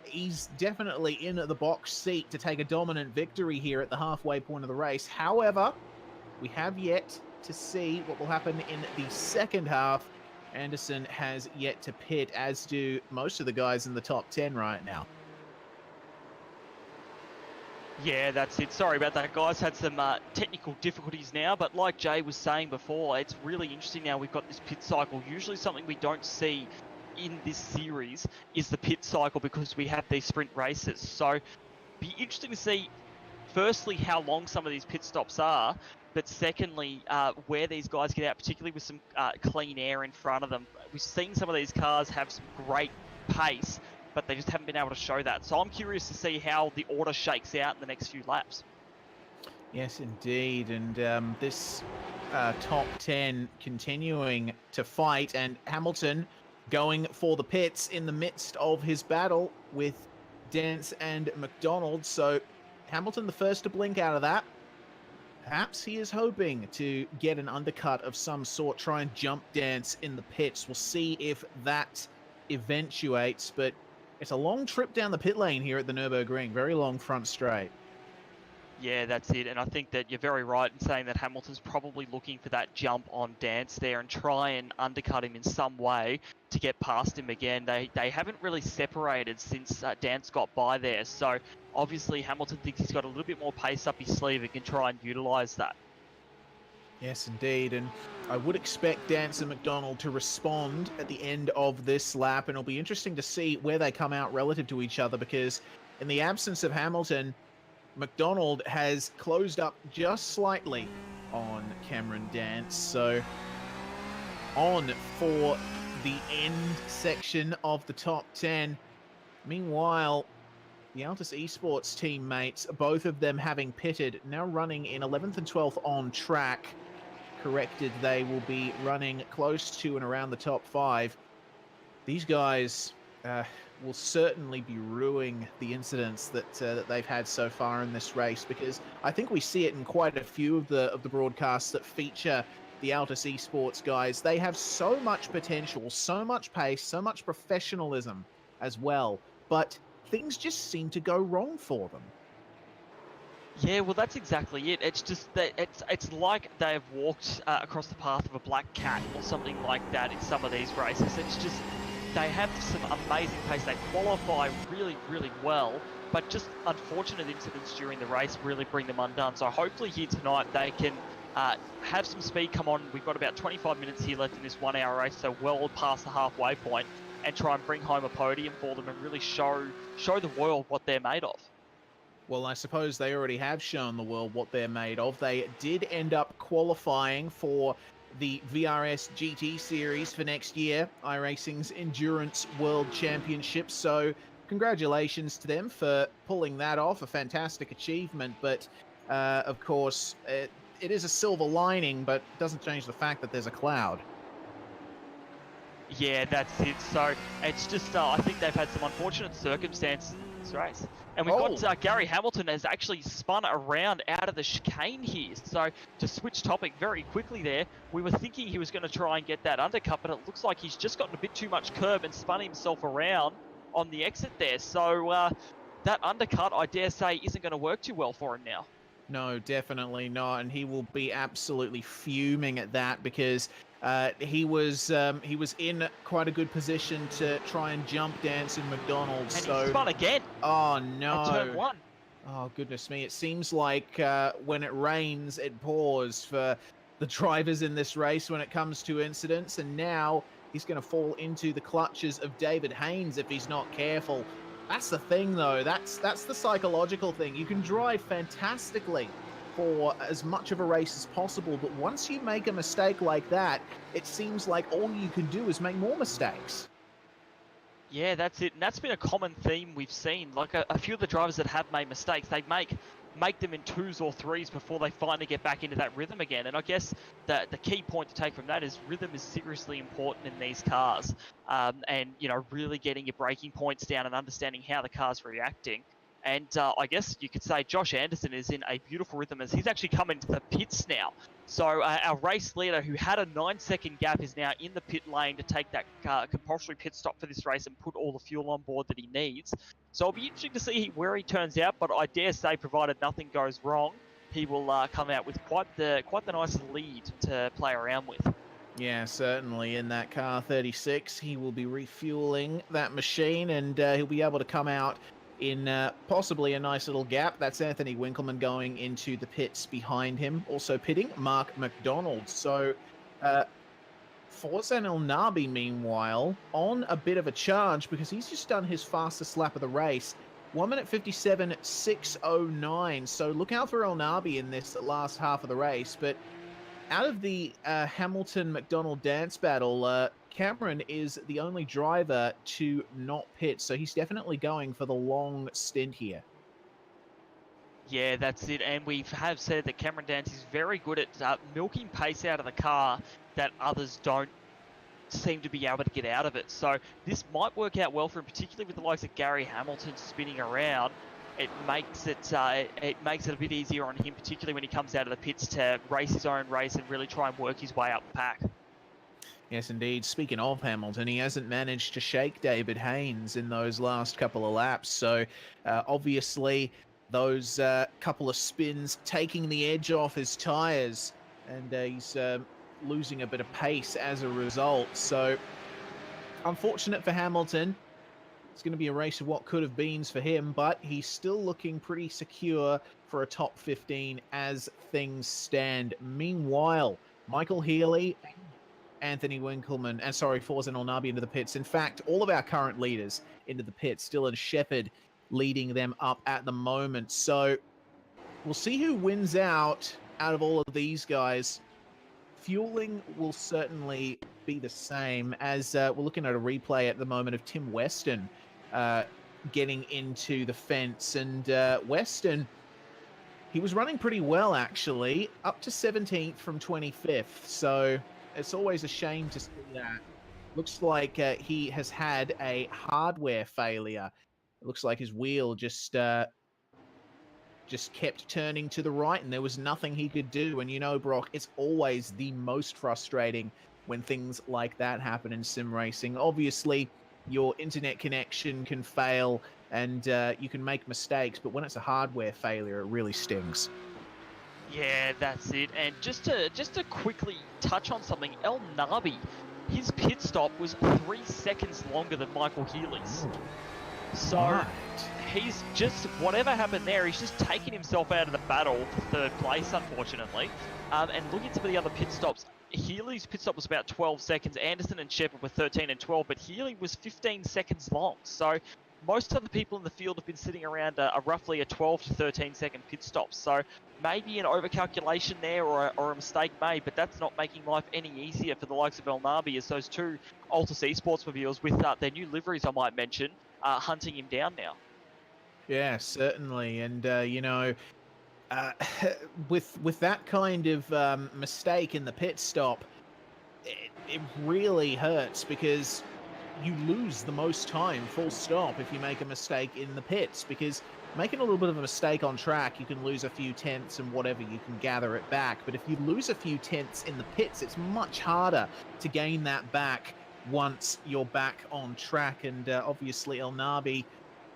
he's definitely in the box seat to take a dominant victory here at the halfway point of the race. However, we have yet to see what will happen in the second half. Anderson has yet to pit, as do most of the guys in the top 10 right now. Yeah, that's it. Sorry about that, guys. Had some technical difficulties now, but like Jay was saying before, it's really interesting now we've got this pit cycle. Usually something we don't see in this series is the pit cycle because we have these sprint races. So be interesting to see, firstly, how long some of these pit stops are, but secondly, where these guys get out, particularly with some clean air in front of them. We've seen some of these cars have some great pace, but they just haven't been able to show that. So I'm curious to see how the order shakes out in the next few laps. Yes, indeed. And this top 10 continuing to fight, and Hamilton going for the pits in the midst of his battle with Dance and McDonald. So Hamilton the first to blink out of that. Perhaps he is hoping to get an undercut of some sort, try and jump Dance in the pits. We'll see if that eventuates, but it's a long trip down the pit lane here at the Nurburgring. Very long front straight. Yeah, that's it. And I think that you're very right in saying that Hamilton's probably looking for that jump on Dance there and try and undercut him in some way to get past him again. They haven't really separated since Dance got by there. So obviously Hamilton thinks he's got a little bit more pace up his sleeve and can try and utilise that. Yes, indeed. And I would expect Dance and McDonald to respond at the end of this lap. And it'll be interesting to see where they come out relative to each other, because in the absence of Hamilton, McDonald has closed up just slightly on Cameron Dance. So on for the end section of the top 10. Meanwhile, the Altus Esports teammates, both of them having pitted, now running in 11th and 12th on track. Corrected, they will be running close to and around the top 5. These guys will certainly be ruining the incidents that they've had so far in this race, because I think we see it in quite a few of the broadcasts that feature the Altus Esports guys. They have so much potential, so much pace, so much professionalism as well, but things just seem to go wrong for them. Yeah, well, that's exactly it. It's just that it's like they've walked across the path of a black cat or something like that in some of these races. It's just they have some amazing pace. They qualify really, really well, but just unfortunate incidents during the race really bring them undone. So hopefully here tonight they can have some speed come on. We've got about 25 minutes here left in this 1 hour race, so well past the halfway point, and try and bring home a podium for them and really show the world what they're made of. Well, I suppose they already have shown the world what they're made of. They did end up qualifying for the VRS GT series for next year, iRacing's Endurance World Championship. So congratulations to them for pulling that off, a fantastic achievement. But of course, it is a silver lining, but it doesn't change the fact that there's a cloud. Yeah, that's it. So it's just, I think they've had some unfortunate circumstances in this race. And we've got Gary Hamilton has actually spun around out of the chicane here. So to switch topic very quickly there, we were thinking he was going to try and get that undercut, but it looks like he's just gotten a bit too much curb and spun himself around on the exit there. So that undercut, I dare say, isn't going to work too well for him now. No, definitely not, and he will be absolutely fuming at that because he was in quite a good position to try and jump dance in McDonald's. And so he spun again. Oh no! At turn 1. Oh goodness me! It seems like when it rains, it pours for the drivers in this race when it comes to incidents, and now he's going to fall into the clutches of David Haynes if he's not careful. That's the thing, though. That's the psychological thing. You can drive fantastically for as much of a race as possible, but once you make a mistake like that, it seems like all you can do is make more mistakes. Yeah, that's it. And that's been a common theme we've seen. Like a few of the drivers that have made mistakes, they make them in 2s or 3s before they finally get back into that rhythm again. And I guess the key point to take from that is rhythm is seriously important in these cars. And, you know, really getting your braking points down and understanding how the car's reacting. And I guess you could say Josh Anderson is in a beautiful rhythm as he's actually come into the pits now. So our race leader, who had a 9-second gap, is now in the pit lane to take that compulsory pit stop for this race and put all the fuel on board that he needs. So it'll be interesting to see where he turns out, but I dare say, provided nothing goes wrong, he will come out with quite the nice lead to play around with. Yeah, certainly. In that car 36, he will be refueling that machine, and he'll be able to come out in possibly a nice little gap. That's Anthony Winkleman going into the pits behind him. Also pitting, Mark McDonald. So Forzan El Nabi, meanwhile, on a bit of a charge because he's just done his fastest lap of the race. 1 minute 57.609. So look out for El Nabi in this last half of the race. But out of the Hamilton-McDonald dance battle, Cameron is the only driver to not pit, so he's definitely going for the long stint here. Yeah, that's it. And we have said that Cameron Dance is very good at milking pace out of the car that others don't seem to be able to get out of it. So this might work out well for him, particularly with the likes of Gary Hamilton spinning around. It makes it a bit easier on him, particularly when he comes out of the pits to race his own race and really try and work his way up the pack. Yes, indeed. Speaking of Hamilton, he hasn't managed to shake David Haynes in those last couple of laps. So obviously those couple of spins taking the edge off his tyres, and he's losing a bit of pace as a result. So unfortunate for Hamilton. It's going to be a race of what could have beens for him, but he's still looking pretty secure for a top 15 as things stand. Meanwhile, Michael Healy, Anthony Winkleman, and Forzan El Nabi into the pits. In fact, all of our current leaders into the pits, Dylan Shepherd leading them up at the moment. So we'll see who wins out of all of these guys. Fueling will certainly be the same, as we're looking at a replay at the moment of Tim Weston getting into the fence. And Weston, he was running pretty well, actually, up to 17th from 25th. So it's always a shame to see that. Looks like he has had a hardware failure. It looks like his wheel just kept turning to the right, and there was nothing he could do. And you know, Brock, it's always the most frustrating when things like that happen in sim racing. Obviously, your internet connection can fail, and you can make mistakes, but when it's a hardware failure, it really stings. Yeah, that's it. And just to quickly touch on something, El Nabi, his pit stop was 3 seconds longer than Michael Healy's. So he's just, whatever happened there, he's just taken himself out of the battle for third place, unfortunately. And looking at some of the other pit stops, Healy's pit stop was about 12 seconds. Anderson and Shepard were 13 and 12, but Healy was 15 seconds long. So most of the people in the field have been sitting around a roughly a 12 to 13 second pit stop. So maybe an overcalculation there or a mistake made, but that's not making life any easier for the likes of El Nabi, as those two Altus Esports mobiles with their new liveries, I might mention, hunting him down now. Yeah, certainly. And, with that kind of mistake in the pit stop, it really hurts because you lose the most time, full stop, if you make a mistake in the pits, because making a little bit of a mistake on track, you can lose a few tenths and whatever, you can gather it back. But if you lose a few tenths in the pits, it's much harder to gain that back once you're back on track. And obviously El Nabi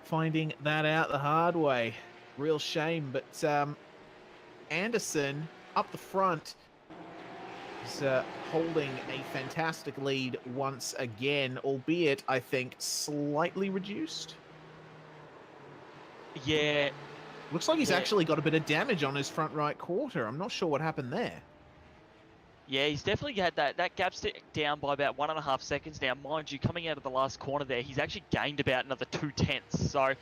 finding that out the hard way. Real shame. But Anderson up the front is holding a fantastic lead once again, albeit, I think, slightly reduced. Yeah. Looks like he's actually got a bit of damage on his front right quarter. I'm not sure what happened there. Yeah, he's definitely had that gap down by about 1.5 seconds now. Mind you, coming out of the last corner there, he's actually gained about another 2 tenths. So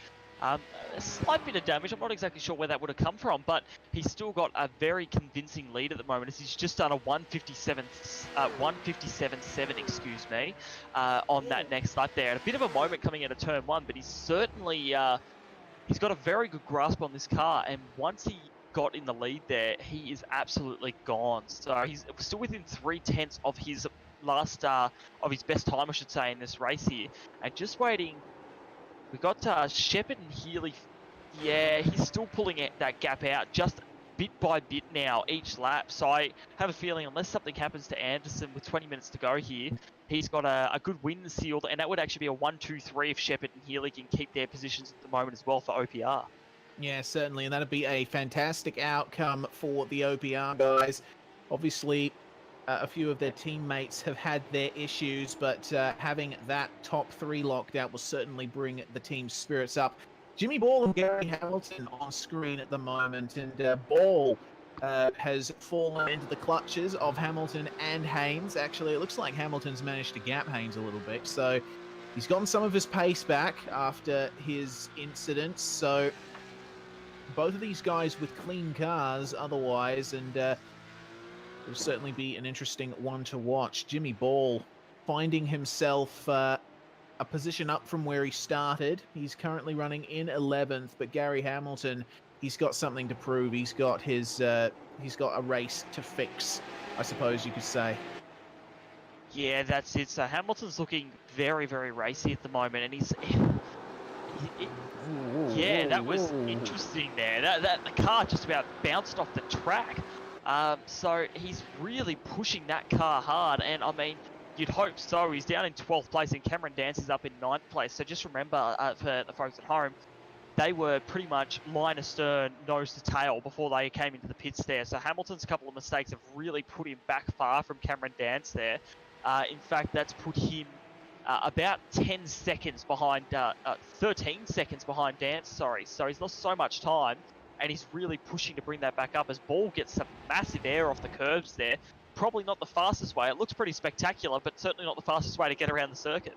a slight bit of damage. I'm not exactly sure where that would have come from, but he's still got a very convincing lead at the moment, as he's just done a 157.7, excuse me, on that next lap there. And a bit of a moment coming out of turn 1, but he's certainly he's got a very good grasp on this car, and once he got in the lead there, he is absolutely gone. So he's still within 3 tenths of his last of his best time, I should say, in this race here. And just waiting, we got Shepard and Healy. Yeah, he's still pulling that gap out just bit by bit now each lap. So I have a feeling, unless something happens to Anderson with 20 minutes to go here, he's got a good win sealed, and that would actually be a 1-2-3 if Shepard and Healy can keep their positions at the moment as well for OPR. Yeah, certainly, and that'd be a fantastic outcome for the OPR guys. Obviously, a few of their teammates have had their issues, but having that top 3 locked out will certainly bring the team's spirits up. Jimmy Ball and Gary Hamilton on screen at the moment, and Ball has fallen into the clutches of Hamilton and Haynes. Actually, it looks like Hamilton's managed to gap Haynes a little bit, so he's gotten some of his pace back after his incident. So both of these guys with clean cars otherwise, and it'll certainly be an interesting one to watch. Jimmy Ball finding himself a position up from where he started. He's currently running in 11th, but Gary Hamilton, he's got something to prove. He's got a race to fix, I suppose you could say. Yeah, that's it. So Hamilton's looking very, very racy at the moment, and he's... Yeah, that was interesting there. That the car just about bounced off the track. So he's really pushing that car hard, and I mean, you'd hope so. He's down in 12th place, and Cameron Dance is up in 9th place. So just remember, for the folks at home, they were pretty much line astern, nose to tail before they came into the pits there. So Hamilton's couple of mistakes have really put him back far from Cameron Dance there. In fact, that's put him about 10 seconds behind, 13 seconds behind Dance, sorry. So he's lost so much time, and he's really pushing to bring that back up as Ball gets some massive air off the curbs there. Probably not the fastest way. It looks pretty spectacular, but certainly not the fastest way to get around the circuit.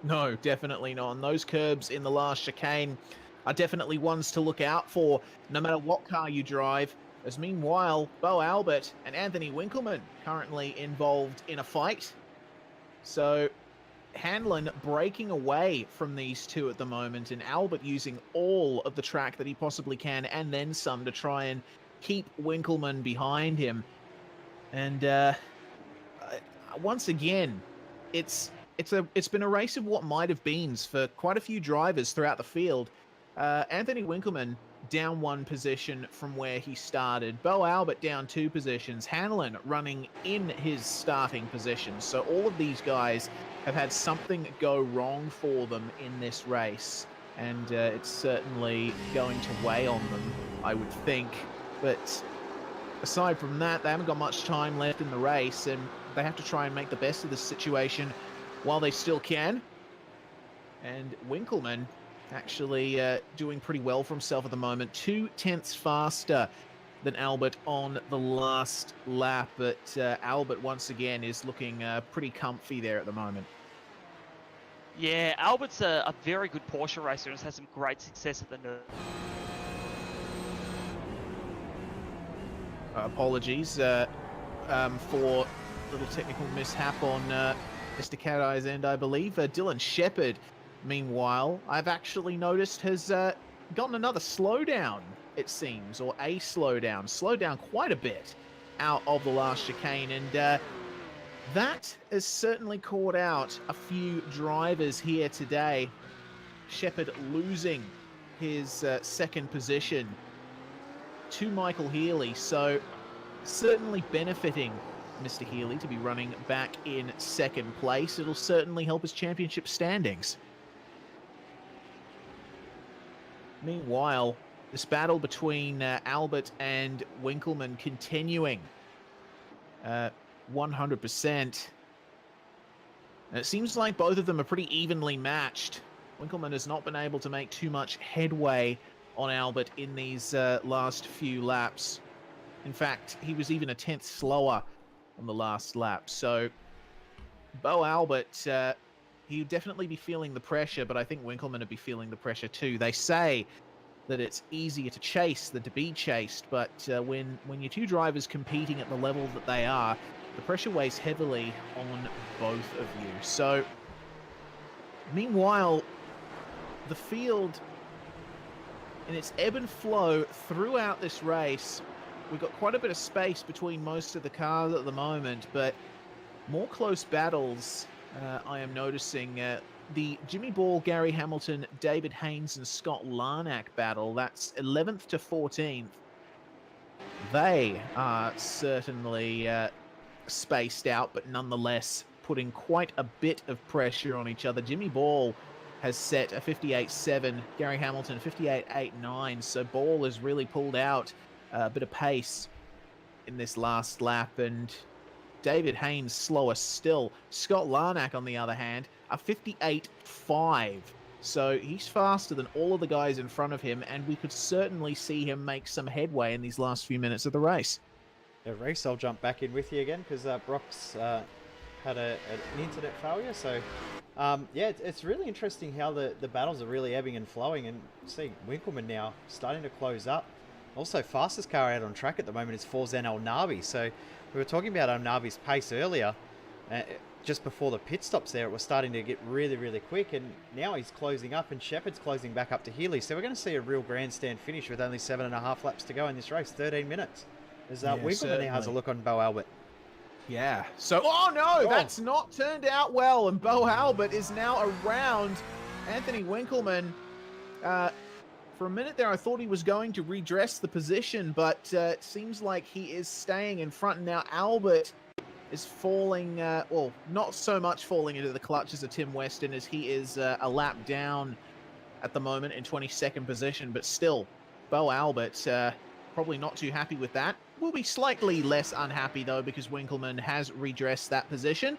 No, definitely not. And those curbs in the last chicane are definitely ones to look out for, no matter what car you drive. As meanwhile, Bo Albert and Anthony Winkleman currently involved in a fight. So Hanlon breaking away from these two at the moment, and Albert using all of the track that he possibly can and then some to try and keep Winkleman behind him. And once again, it's been a race of what might have beens for quite a few drivers throughout the field. Anthony Winkleman down 1 position from where he started. Bo Albert down 2 positions. Hanlon running in his starting position. So all of these guys have had something go wrong for them in this race, and it's certainly going to weigh on them, I would think. But aside from that, they haven't got much time left in the race, and they have to try and make the best of the situation while they still can. And Winkleman actually doing pretty well for himself at the moment. 0.2 faster than Albert on the last lap, but Albert once again is looking pretty comfy there at the moment. Yeah, Albert's a very good Porsche racer and has had some great success at the Apologies for little technical mishap on Mr. Cat Eye's end, I believe. Dylan Shepherd, meanwhile, I've actually noticed has gotten another slowdown, it seems, or a slowdown. Slowed down quite a bit out of the last chicane, and that has certainly caught out a few drivers here today. Shepherd losing his second position to Michael Healy, so certainly benefiting Mr. Healy to be running back in second place. It'll certainly help his championship standings. Meanwhile, this battle between Albert and Winkleman continuing. 100%. And it seems like both of them are pretty evenly matched. Winkleman has not been able to make too much headway on Albert in these last few laps. In fact, he was even a 10th slower on the last lap. So, Bo Albert, he'd definitely be feeling the pressure, but I think Winkleman would be feeling the pressure too. They say that it's easier to chase than to be chased, but when your two drivers competing at the level that they are, the pressure weighs heavily on both of you. So, meanwhile, the field, in its ebb and flow throughout this race, we've got quite a bit of space between most of the cars at the moment, but more close battles I am noticing. The Jimmy Ball, Gary Hamilton, David Haynes, and Scott Larnack battle, that's 11th to 14th. They are certainly spaced out, but nonetheless putting quite a bit of pressure on each other. Jimmy Ball has set a 58.7, Gary Hamilton 58.89, so Ball has really pulled out a bit of pace in this last lap, and David Haynes slower still. Scott Larnack, on the other hand, a 58.5. So he's faster than all of the guys in front of him, and we could certainly see him make some headway in these last few minutes of the race. Yeah, Reese, I'll jump back in with you again because Brock's had an internet failure. So, yeah, it's really interesting how the battles are really ebbing and flowing, and see Winkleman now starting to close up. Also, fastest car out on track at the moment is Forzan El Nabi. So we were talking about El Nabi's pace earlier. Just before the pit stops there, it was starting to get really, really quick, and now he's closing up, and Shepherd's closing back up to Healy. So we're going to see a real grandstand finish with only 7.5 laps to go in this race, 13 minutes. As Winkleman now has a look on Bo Albert. Yeah. So, oh no, that's not turned out well, and Bo Albert is now around Anthony Winkleman. For a minute there, I thought he was going to redress the position, but it seems like he is staying in front. Now Albert is falling, well, not so much falling into the clutches of Tim Weston, as he is a lap down at the moment in 22nd position, but still, Bo Albert probably not too happy with that. Will be slightly less unhappy, though, because Winkleman has redressed that position.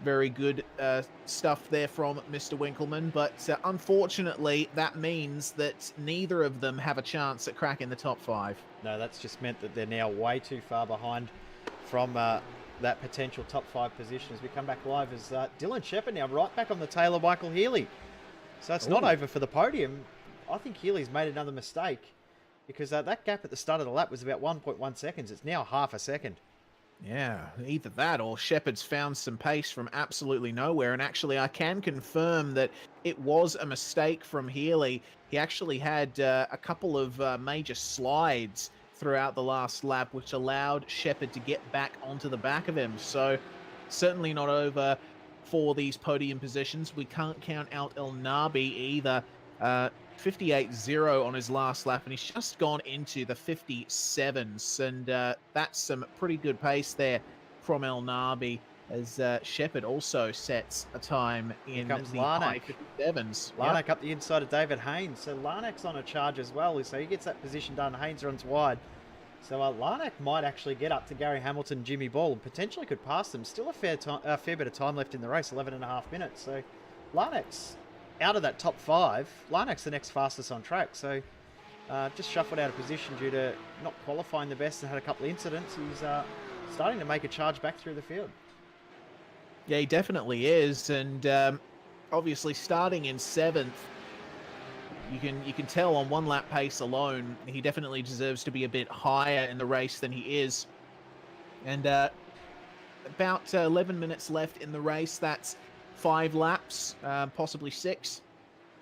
Very good stuff there from Mr. Winkleman, but unfortunately, that means that neither of them have a chance at cracking the top 5. No, that's just meant that they're now way too far behind from that potential top 5 position as we come back live as Dylan Shepherd now right back on the tail of Michael Healy. So it's not over for the podium. I think Healy's made another mistake because that gap at the start of the lap was about 1.1 seconds. It's now half a second. Yeah, either that or Shepherd's found some pace from absolutely nowhere. And actually, I can confirm that it was a mistake from Healy. He actually had a couple of major slides throughout the last lap, which allowed Shepherd to get back onto the back of him. So certainly not over for these podium positions. We can't count out El Nabi either. 58.0 on his last lap, and he's just gone into the 57s, and that's some pretty good pace there from El Nabi, as Shepherd also sets a time in the high 57s. Larnack up the inside of David Haynes, so Larnack's on a charge as well, so he gets that position done. Haynes runs wide, so Larnack might actually get up to Gary Hamilton, Jimmy Ball, and potentially could pass them. Still a fair bit of time left in the race, 11.5 minutes, so Larnack's out of that top 5, Larnak's the next fastest on track. So just shuffled out of position due to not qualifying the best and had a couple of incidents. He's starting to make a charge back through the field. Yeah, he definitely is, and obviously starting in 7th, you can tell on one lap pace alone, he definitely deserves to be a bit higher in the race than he is. And about 11 minutes left in the race. That's 5 laps, possibly 6,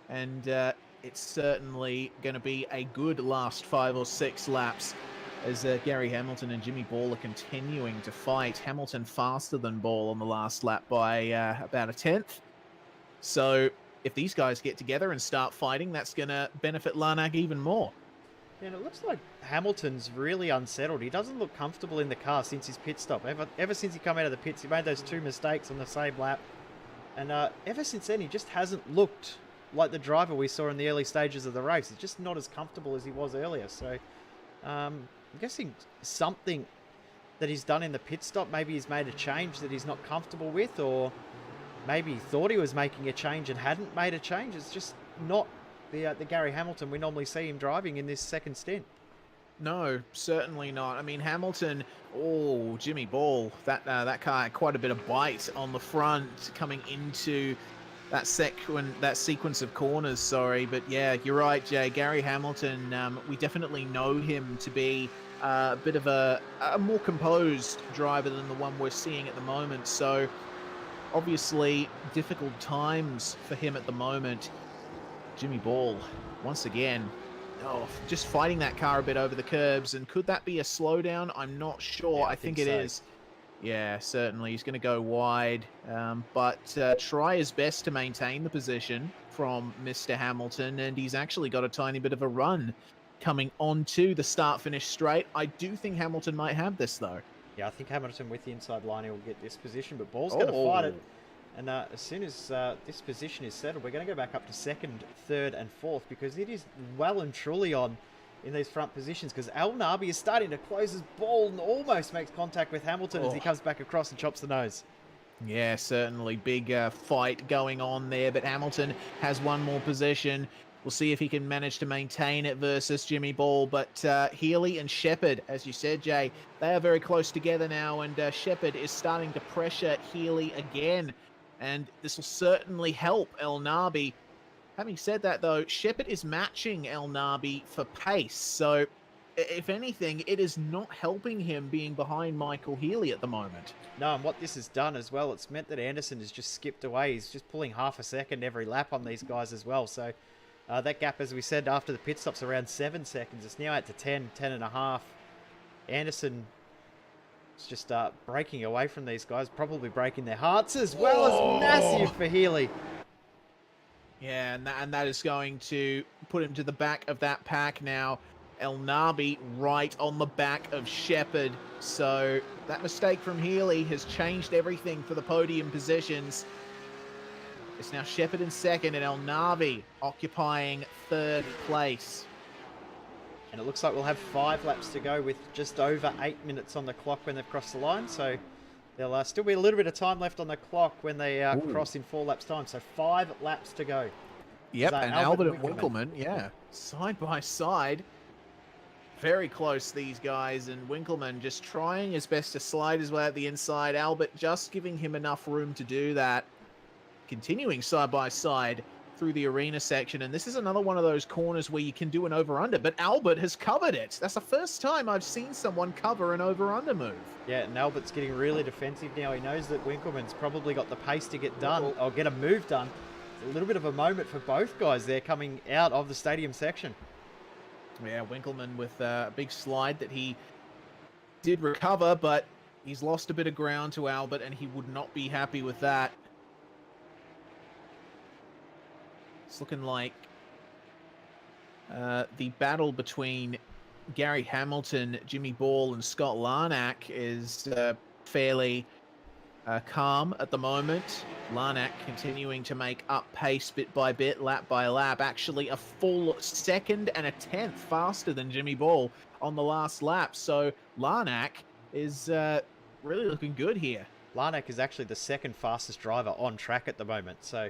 and it's certainly going to be a good last 5 or 6 laps as Gary Hamilton and Jimmy Ball are continuing to fight. Hamilton faster than Ball on the last lap by about a 10th. So if these guys get together and start fighting, that's going to benefit Larnak even more. Yeah, and it looks like Hamilton's really unsettled. He doesn't look comfortable in the car since his pit stop. Ever since he come out of the pits, he made those 2 mistakes on the same lap. And ever since then, he just hasn't looked like the driver we saw in the early stages of the race. He's just not as comfortable as he was earlier. So I'm guessing something that he's done in the pit stop, maybe he's made a change that he's not comfortable with, or maybe he thought he was making a change and hadn't made a change. It's just not the Gary Hamilton we normally see him driving in this second stint. No, certainly not. I mean, Hamilton, oh, Jimmy Ball, that car had quite a bit of bite on the front coming into that sequence of corners, sorry. But yeah, you're right, Jay. Gary Hamilton, we definitely know him to be a bit of a more composed driver than the one we're seeing at the moment. So obviously difficult times for him at the moment. Jimmy Ball, once again, just fighting that car a bit over the curbs. And could that be a slowdown? I'm not sure. Yeah, I think it so. is. Yeah, certainly. He's going to go wide, but try his best to maintain the position from Mr. Hamilton, and he's actually got a tiny bit of a run coming onto the start-finish straight. I do think Hamilton might have this, though. Yeah, I think Hamilton with the inside line will get this position, but Ball's going to fight it. And as soon as this position is settled, we're going to go back up to 2nd, 3rd, and 4th, because it is well and truly on in these front positions, because Al Nabi is starting to close his Ball and almost makes contact with Hamilton as he comes back across and chops the nose. Yeah, certainly. Big fight going on there, but Hamilton has one more position. We'll see if he can manage to maintain it versus Jimmy Ball. But Healy and Shepherd, as you said, Jay, they are very close together now, and Shepherd is starting to pressure Healy again. And this will certainly help El Nabi. Having said that, though, Shepherd is matching El Nabi for pace. So, if anything, it is not helping him being behind Michael Healy at the moment. No, and what this has done as well, it's meant that Anderson has just skipped away. He's just pulling half a second every lap on these guys as well. So, that gap, as we said, after the pit stop's around 7 seconds. It's now out to 10, 10.5. Anderson is just breaking away from these guys, probably breaking their hearts as well. As massive for Healy. Yeah, and that is going to put him to the back of that pack now. El Nabi right on the back of Shepherd. So that mistake from Healy has changed everything for the podium positions. It's now Shepherd in 2nd and El Nabi occupying 3rd place. And it looks like we'll have 5 laps to go with just over 8 minutes on the clock when they've crossed the line. So there'll still be a little bit of time left on the clock when they cross in 4 laps' time. So 5 laps to go. Yep, and Albert and Winkleman, yeah, side by side. Very close, these guys, and Winkleman just trying his best to slide his way out the inside. Albert just giving him enough room to do that. Continuing side by side through the arena section, and this is another one of those corners where you can do an over-under, but Albert has covered it. That's the first time I've seen someone cover an over-under move. Yeah, and Albert's getting really defensive now. He knows that Winkleman's probably got the pace to get done, or get a move done. It's a little bit of a moment for both guys there coming out of the stadium section. Yeah, Winkleman with a big slide that he did recover, but he's lost a bit of ground to Albert, and he would not be happy with that. It's looking like the battle between Gary Hamilton, Jimmy Ball, and Scott Larnak is fairly calm at the moment. Larnak continuing to make up pace bit by bit, lap by lap. Actually, a full 2nd and a 10th faster than Jimmy Ball on the last lap. So Larnak is really looking good here. Larnak is actually the 2nd fastest driver on track at the moment. So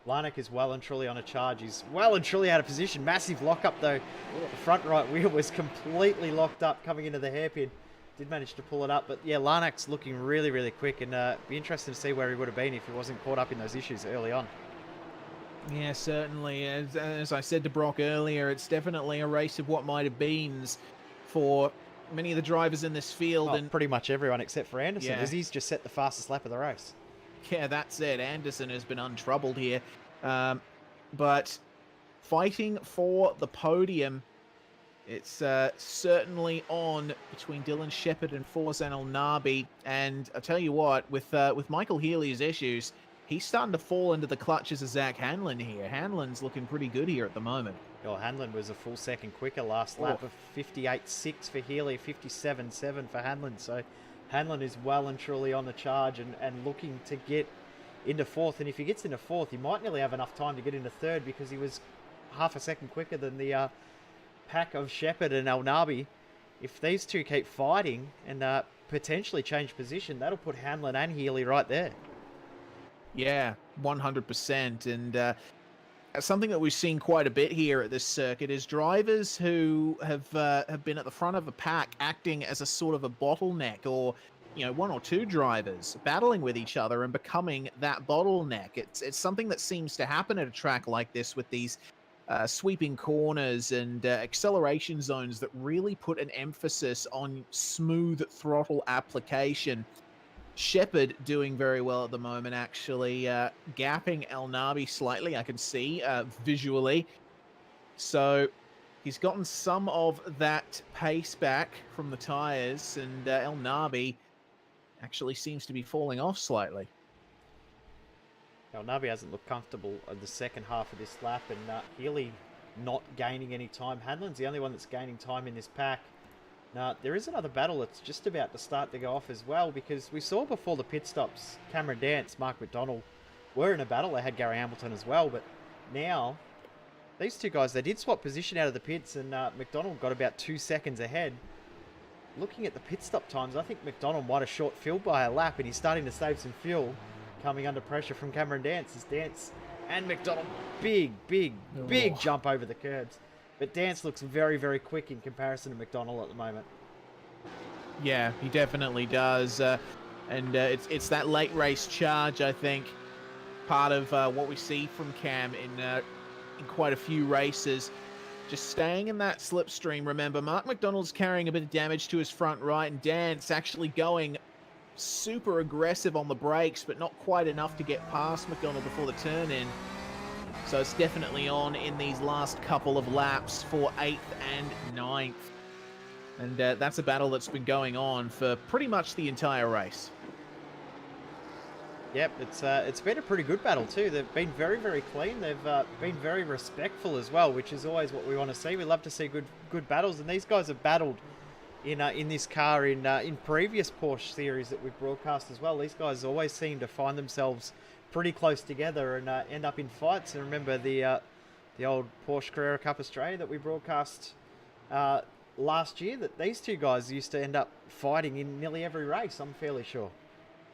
Larnack is well and truly on a charge. He's well and truly out of position. Massive lock-up, though. The front right wheel was completely locked up coming into the hairpin. Did manage to pull it up. But, yeah, Larnack's looking really, really quick. And be interested to see where he would have been if he wasn't caught up in those issues early on. Yeah, certainly. As I said to Brock earlier, it's definitely a race of what might have beens for many of the drivers in this field. And pretty much everyone except for Anderson, Yeah. because he's just set the fastest lap of the race. Yeah, that's it. Anderson has been untroubled here. But fighting for the podium, it's certainly on between Dylan Shepherd and Forzan Elnabi. And I tell you what, with Michael Healy's issues, he's starting to fall into the clutches of Zach Hanlon here. Hanlon's looking pretty good here at the moment. Well, Hanlon was a full second quicker last lap of 58.6 for Healy, 57.7 for Hanlon. So Hanlon is well and truly on the charge and looking to get into fourth. And if he gets into fourth, he might nearly have enough time to get into third because he was half a second quicker than the pack of Shepherd and Elnabi. If these two keep fighting and potentially change position, that'll put Hanlon and Healy right there. Yeah, 100%. And something that we've seen quite a bit here at this circuit is drivers who have been at the front of a pack acting as a sort of a bottleneck, or one or two drivers battling with each other and becoming that bottleneck. It's something that seems to happen at a track like this with these sweeping corners and acceleration zones that really put an emphasis on smooth throttle application. Shepherd doing very well at the moment, actually gapping Elnabi slightly, I can see visually. So he's gotten some of that pace back from the tyres, and Elnabi actually seems to be falling off slightly. Elnabi hasn't looked comfortable in the second half of this lap, and Healy not gaining any time. Hanlon's the only one that's gaining time in this pack. Now, there is another battle that's just about to start to go off as well, because we saw before the pit stops, Cameron Dance, Mark McDonald were in a battle. They had Gary Hamilton as well, but now these two guys, they did swap position out of the pits, and McDonald got about 2 seconds ahead. Looking at the pit stop times, I think McDonald might have short fuel by a lap, and he's starting to save some fuel, coming under pressure from Cameron Dance. As Dance and McDonald, big jump over the curbs. But Dance looks very, very quick in comparison to McDonald at the moment. Yeah, he definitely does. And it's that late race charge, I think, part of what we see from Cam in quite a few races. Just staying in that slipstream. Remember, Mark McDonald's carrying a bit of damage to his front right, and Dance actually going super aggressive on the brakes, but not quite enough to get past McDonald before the turn in. So it's definitely on in these last couple of laps for 8th and 9th. And that's a battle that's been going on for pretty much the entire race. Yep, it's been a pretty good battle too. They've been very, very clean. They've been very respectful as well, which is always what we want to see. We love to see good battles, and these guys have battled in this car in previous Porsche series that we've broadcast as well. These guys always seem to find themselves pretty close together and end up in fights. And remember the old Porsche Carrera Cup Australia that we broadcast last year, that these two guys used to end up fighting in nearly every race, I'm fairly sure.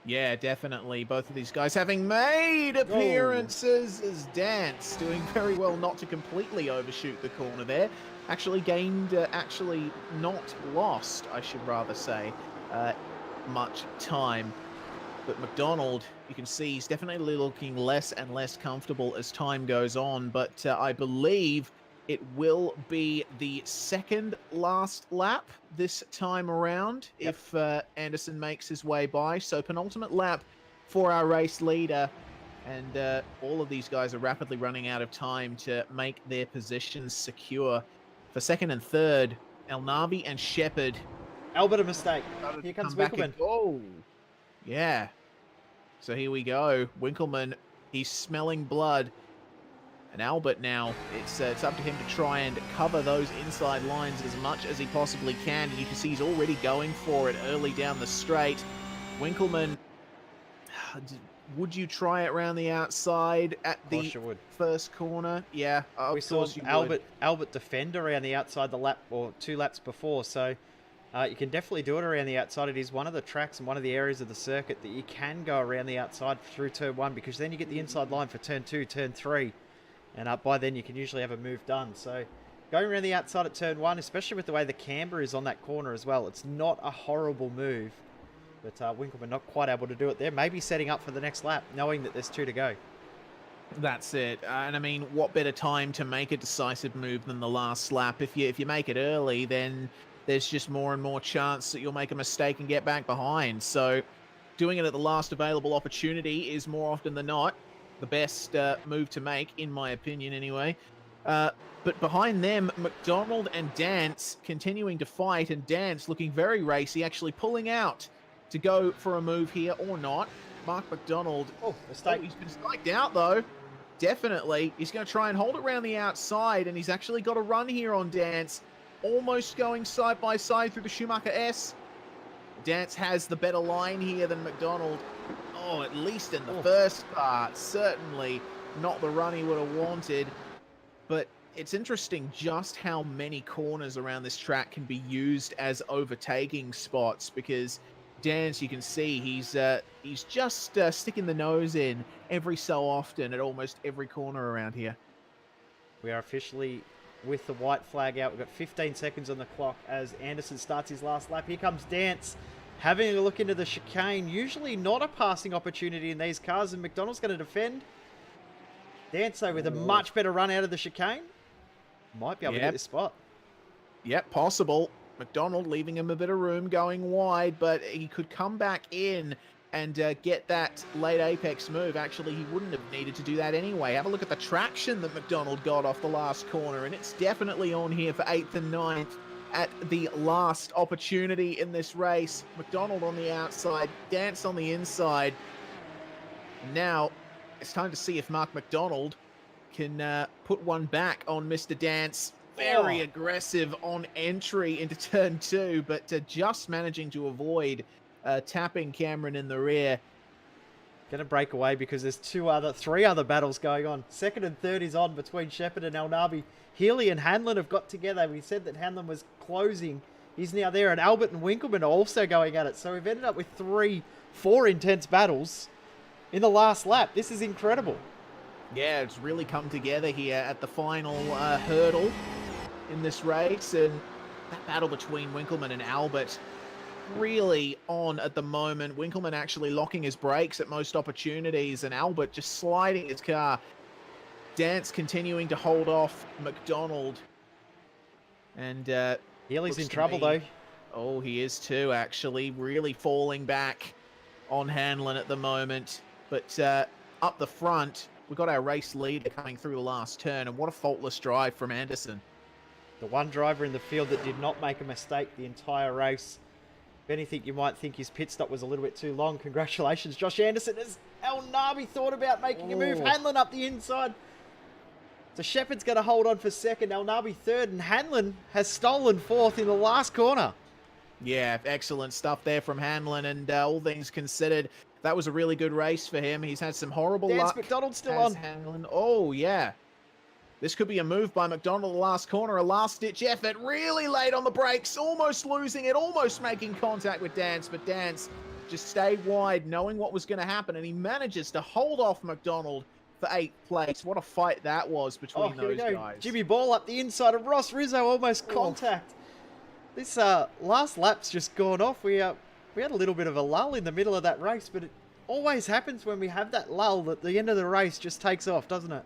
Yeah, definitely. Both of these guys having made appearances as Dance doing very well not to completely overshoot the corner there. Actually gained, actually not lost, I should rather say, much time. But McDonald, you can see he's definitely looking less and less comfortable as time goes on. But I believe it will be the second last lap this time around, if Anderson makes his way by. So penultimate lap for our race leader. And all of these guys are rapidly running out of time to make their positions secure. For second and third, Elnabi and Shepherd. Albert, a mistake. Here comes Winkleman. Oh, yeah. So here we go. Winkleman, he's smelling blood. And Albert now, it's up to him to try and cover those inside lines as much as he possibly can. And you can see he's already going for it early down the straight. Winkleman, would you try it around the outside at the first corner? Yeah, we saw Albert defend around the outside the lap or 2 laps before. So You can definitely do it around the outside. It is one of the tracks and one of the areas of the circuit that you can go around the outside through turn 1, because then you get the inside line for turn 2, turn 3. And by then you can usually have a move done. So going around the outside at turn 1, especially with the way the camber is on that corner as well, it's not a horrible move. But Winkleman not quite able to do it there. Maybe setting up for the next lap, knowing that there's 2 to go. That's it. And I mean, what better time to make a decisive move than the last lap? If you make it early, then there's just more and more chance that you'll make a mistake and get back behind. So doing it at the last available opportunity is more often than not the best move to make, in my opinion anyway. But behind them, McDonald and Dance continuing to fight, and Dance looking very racy, actually pulling out to go for a move here or not. Mark McDonald, mistake. he's been spiked out though. Definitely. He's going to try and hold it around the outside, and he's actually got a run here on Dance. Almost going side by side through the Schumacher S. Dance has the better line here than McDonald. Oh, at least in the first part. Certainly not the run he would have wanted. But it's interesting just how many corners around this track can be used as overtaking spots, because Dance, you can see he's just sticking the nose in every so often at almost every corner around here. We are officially with the white flag out. We've got 15 seconds on the clock as Anderson starts his last lap. Here comes Dance, having a look into the chicane. Usually not a passing opportunity in these cars, and McDonald's going to defend. Dance, though, with a much better run out of the chicane, might be able to get this spot. Yep, possible. McDonald leaving him a bit of room going wide, but he could come back in and get that late apex move. Actually, he wouldn't have needed to do that anyway. Have a look at the traction that McDonald got off the last corner, and it's definitely on here for 8th and 9th at the last opportunity in this race. McDonald on the outside, Dance on the inside. Now, it's time to see if Mark McDonald can put one back on Mr. Dance. Very aggressive on entry into turn 2, but just managing to avoid tapping Cameron in the rear. Going to break away because there's three other battles going on. 2nd and 3rd is on between Shepherd and El Nabi. Healy and Hanlon have got together. We said that Hanlon was closing. He's now there, and Albert and Winkleman are also going at it. So we've ended up with 4 intense battles in the last lap. This is incredible. Yeah, it's really come together here at the final hurdle in this race, and that battle between Winkleman and Albert really on at the moment. Winkleman actually locking his brakes at most opportunities, and Albert just sliding his car. Dance continuing to hold off McDonald, and Healy's in trouble though. Oh, he is too, actually. Really falling back on Hanlon at the moment. But up the front, we've got our race leader coming through the last turn, and what a faultless drive from Anderson. The one driver in the field that did not make a mistake the entire race. If anything, you might think his pit stop was a little bit too long. Congratulations, Josh Anderson. As El Nabi thought about making a move. Hanlon up the inside. So Shepherd's going to hold on for 2nd, El Nabi 3rd, and Hanlon has stolen 4th in the last corner. Yeah, excellent stuff there from Hanlon, and all things considered, that was a really good race for him. He's had some horrible luck. McDonald's still on. Hanlon. Oh, yeah. This could be a move by McDonald the last corner, a last-ditch effort, really late on the brakes, almost losing it, almost making contact with Dance, but Dance just stayed wide, knowing what was going to happen, and he manages to hold off McDonald for 8th place. What a fight that was between those guys. Jimmy Ball up the inside of Ross Rizzo, almost contact. This last lap's just gone off. We had a little bit of a lull in the middle of that race, but it always happens when we have that lull at the end of the race just takes off, doesn't it?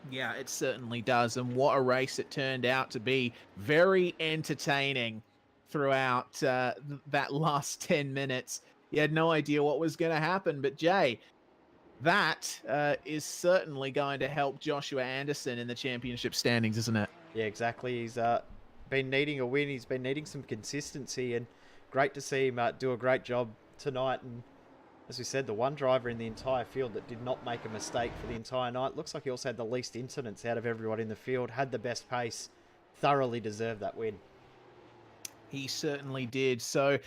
Yeah, it certainly does, and what a race it turned out to be. Very entertaining throughout that last 10 minutes. You had no idea what was going to happen, but Jay, that is certainly going to help Joshua Anderson in the championship standings, isn't it? Yeah, exactly. He's been needing a win. He's been needing some consistency, and great to see him do a great job tonight. And as we said, the one driver in the entire field that did not make a mistake for the entire night. Looks like he also had the least incidents out of everyone in the field, had the best pace, thoroughly deserved that win. He certainly did. So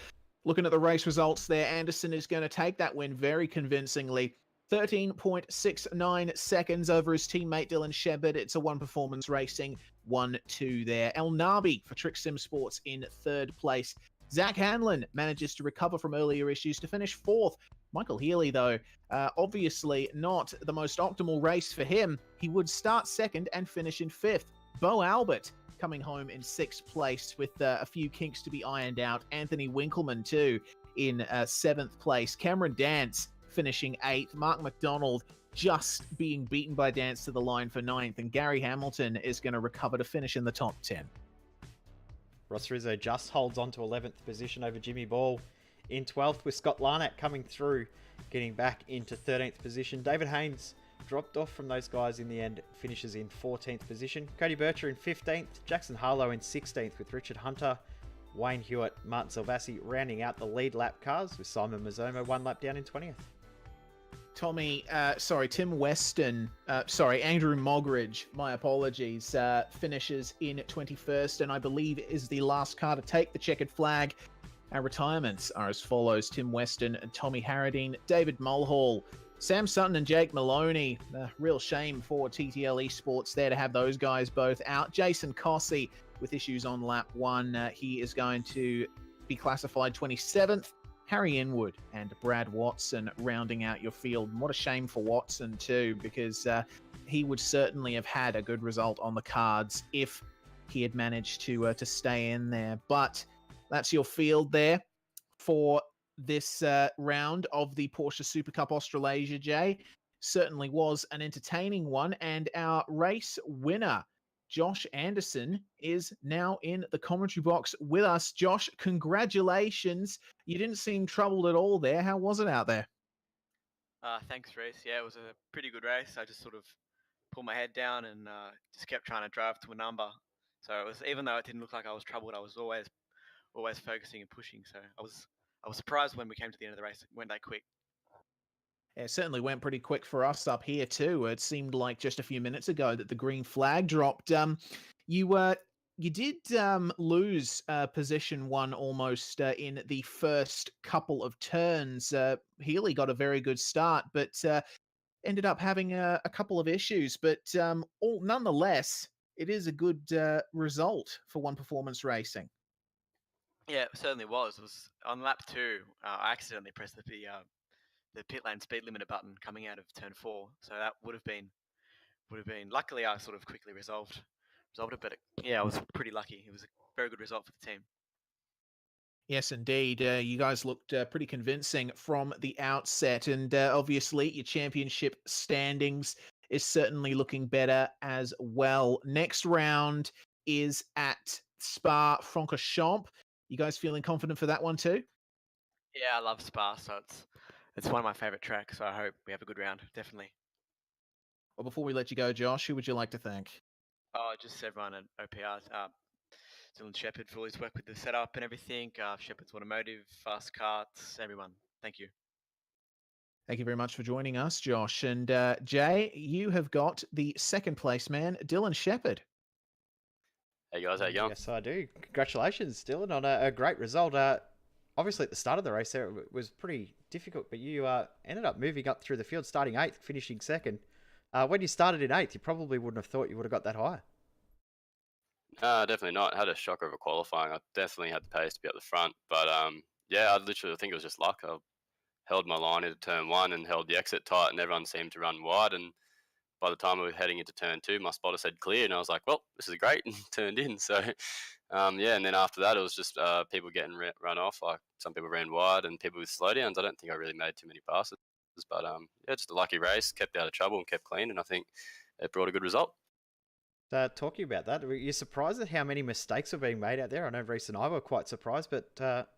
looking at the race results there, Anderson is going to take that win very convincingly. 13.69 seconds over his teammate Dylan Shepherd. It's a One Performance Racing 1-2 there. El Nabi for Trick Sim Sports in 3rd place. Zach Hanlon manages to recover from earlier issues to finish 4th. Michael Healy, though, obviously not the most optimal race for him. He would start 2nd and finish in 5th. Bo Albert coming home in 6th place with a few kinks to be ironed out. Anthony Winkleman, too, in 7th place. Cameron Dance finishing 8th. Mark McDonald just being beaten by Dance to the line for 9th. And Gary Hamilton is going to recover to finish in the top 10. Ross Rizzo just holds on to 11th position over Jimmy Ball in 12th, with Scott Larnack coming through, getting back into 13th position. David Haynes dropped off from those guys in the end, finishes in 14th position. Cody Bircher in 15th, Jackson Harlow in 16th, with Richard Hunter, Wayne Hewitt, Martin Salvassi rounding out the lead lap cars, with Simon Mazzomo 1 lap down in 20th. Tim Weston, Andrew Mogridge, my apologies, finishes in 21st, and I believe is the last car to take the checkered flag. Our retirements are as follows: Tim Weston and Tommy Harradine, David Mulhall, Sam Sutton and Jake Maloney. Real shame for TTL Esports there to have those guys both out. Jason Cossey with issues on lap 1. He is going to be classified 27th. Harry Inwood and Brad Watson rounding out your field. And what a shame for Watson too, because he would certainly have had a good result on the cards if he had managed to stay in there. But that's your field there for this round of the Porsche Supercup Australasia, Jay. Certainly was an entertaining one, and our race winner, Josh Anderson, is now in the commentary box with us. Josh, congratulations. You didn't seem troubled at all there. How was it out there? Thanks, Reese. Yeah, it was a pretty good race. I just sort of pulled my head down and just kept trying to drive to a number. So it was, even though it didn't look like I was troubled, I was always focusing and pushing. So I was surprised when we came to the end of the race. It went that quick. It certainly went pretty quick for us up here too. It seemed like just a few minutes ago that the green flag dropped. You did lose position 1 almost in the first couple of turns. Healy got a very good start, but ended up having a couple of issues. But nonetheless, it is a good result for One Performance Racing. Yeah, it certainly was. It was on lap 2. I accidentally pressed the pit lane speed limiter button coming out of turn 4. So that would have been. Luckily, I sort of quickly resolved it. But I was pretty lucky. It was a very good result for the team. Yes, indeed. You guys looked pretty convincing from the outset, and obviously your championship standings is certainly looking better as well. Next round is at Spa-Francorchamps. You guys feeling confident for that one too? Yeah, I love Spa, so it's one of my favorite tracks. So I hope we have a good round. Definitely. Well, before we let you go, Josh, who would you like to thank? Oh, just everyone at OPR. Dylan Shepherd for all his work with the setup and everything. Shepherd's Automotive, Fast Carts, everyone. Thank you. Thank you very much for joining us, Josh. And Jay, you have got the second place man, Dylan Shepherd. Hey guys, how you going? Yes, I do. Congratulations, Dylan, on a great result. Obviously, at the start of the race there, it was pretty difficult, but you ended up moving up through the field, starting 8th, finishing 2nd. When you started in 8th, you probably wouldn't have thought you would have got that high. Definitely not. I had a shocker over qualifying. I definitely had the pace to be at the front, but I think it was just luck. I held my line into turn 1 and held the exit tight, and everyone seemed to run wide. And by the time we were heading into turn 2, my spotter said clear, and I was like, well, this is great, and turned in. So, and then after that, it was just people getting run off. Like some people ran wide, and people with slowdowns. I don't think I really made too many passes, but just a lucky race. Kept out of trouble and kept clean, and I think it brought a good result. Talking about that, were you surprised at how many mistakes were being made out there? I know Reese and I were quite surprised, but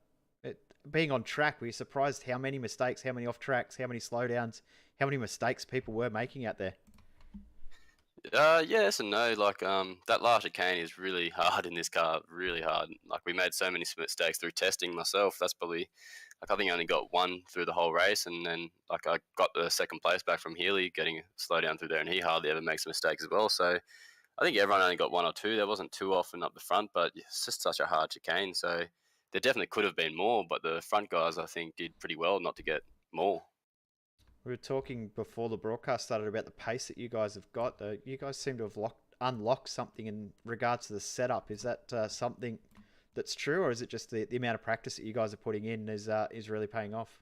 being on track, were you surprised how many mistakes, how many off tracks, how many slowdowns, how many mistakes people were making out there? Yes and no. Like that last chicane is really hard in this car, really hard. Like we made so many mistakes through testing myself. That's probably, like, I think I only got 1 through the whole race, and then like I got the 2nd place back from Healy, getting a slowdown through there, and he hardly ever makes mistakes as well. So I think everyone only got 1 or 2. There wasn't too often up the front, but it's just such a hard chicane. So there definitely could have been more, but the front guys, I think, did pretty well not to get more. We were talking before the broadcast started about the pace that you guys have got. You guys seem to have unlocked something in regards to the setup. Is that something that's true, or is it just the amount of practice that you guys are putting in is really paying off?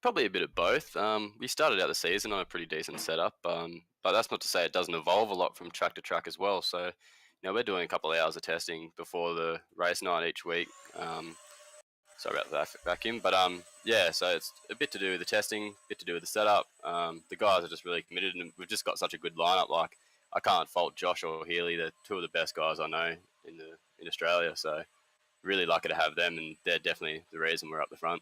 Probably a bit of both. We started out the season on a pretty decent setup, but that's not to say it doesn't evolve a lot from track to track as well. So, we're doing a couple of hours of testing before the race night each week. Sorry about that vacuum, but yeah. So it's a bit to do with the testing, a bit to do with the setup. The guys are just really committed, and we've just got such a good lineup. Like, I can't fault Josh or Healy; they're two of the best guys I know in Australia. So, really lucky to have them, and they're definitely the reason we're up the front.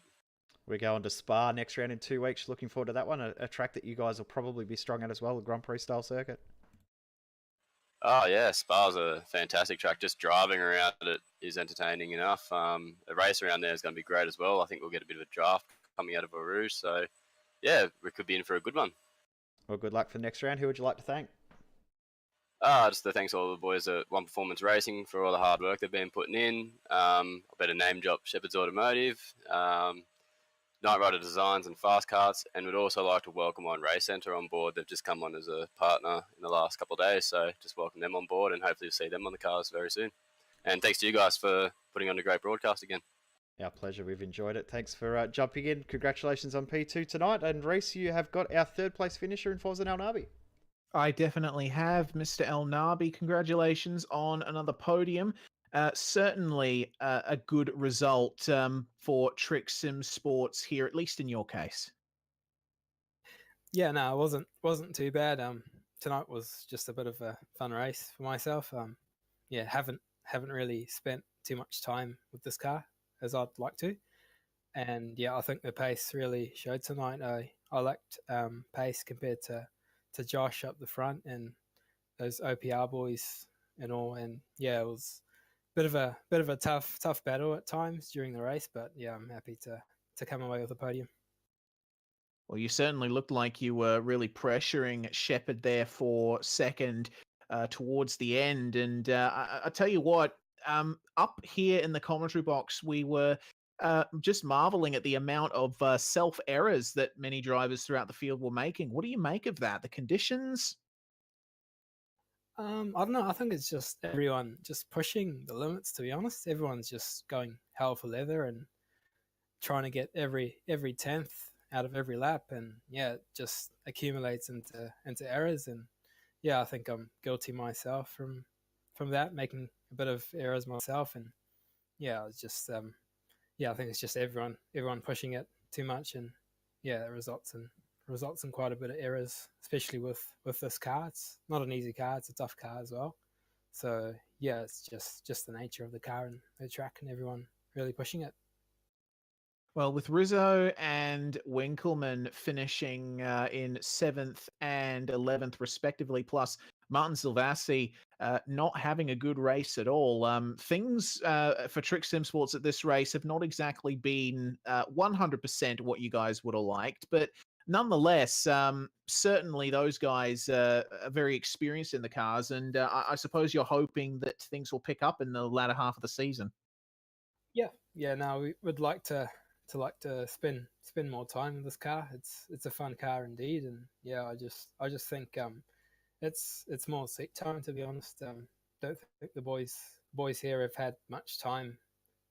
We're going to Spa next round in 2 weeks. Looking forward to that one. A track that you guys will probably be strong at as well, the Grand Prix style circuit. Oh yeah, Spa's a fantastic track. Just driving around it is entertaining enough. A race around there is going to be great as well. I think we'll get a bit of a draft coming out of Eau Rouge. So yeah, we could be in for a good one. Well, good luck for the next round. Who would you like to thank? Just the thanks to all the boys at One Performance Racing for all the hard work they've been putting in. I better name drop Shepherd's Automotive, Night Rider Designs and Fast Carts, and would also like to welcome on Race Centre on board. They've just come on as a partner in the last couple of days, so just welcome them on board and hopefully you'll see them on the cars very soon. And thanks to you guys for putting on a great broadcast again. Our pleasure. We've enjoyed it. Thanks for jumping in. Congratulations on P2 tonight. And Reese, you have got our third place finisher in Forza El Nabi. I definitely have, Mr. El Nabi. Congratulations on another podium. Certainly a good result for Trick Sim Sports here, at least in your case. Yeah, no, it wasn't too bad. Tonight was just a bit of a fun race for myself. Yeah, haven't really spent too much time with this car as I'd like to, and yeah, I think the pace really showed tonight. I lacked pace compared to Josh up the front and those OPR boys and all, and yeah, it was bit of a tough battle at times during the race, but yeah, I'm happy to come away with a podium. Well, you certainly looked like you were really pressuring Shepherd there for second towards the end. And I tell you what, up here in the commentary box, we were just marveling at the amount of self errors that many drivers throughout the field were making. What do you make of that? The conditions? I don't know. I think it's just everyone just pushing the limits, to be honest. Everyone's just going hell for leather and trying to get every 10th out of every lap, and yeah, it just accumulates into errors. And yeah, I think I'm guilty myself from that, making a bit of errors myself. And yeah, it's just I think it's just everyone pushing it too much, and yeah, it results in quite a bit of errors, especially with this car. It's not an easy car; it's a tough car as well. So yeah, it's just the nature of the car and the track, and everyone really pushing it. Well, with Rizzo and Winkleman finishing in 7th and 11th respectively, plus Martin Silvassi not having a good race at all, things for Trick Sim Sports at this race have not exactly been 100% what you guys would have liked, but nonetheless, certainly those guys are very experienced in the cars, and I suppose you're hoping that things will pick up in the latter half of the season. Yeah. No, we would like to spend more time with this car. It's a fun car indeed, and yeah, I just think it's more seat time, to be honest. Don't think the boys here have had much time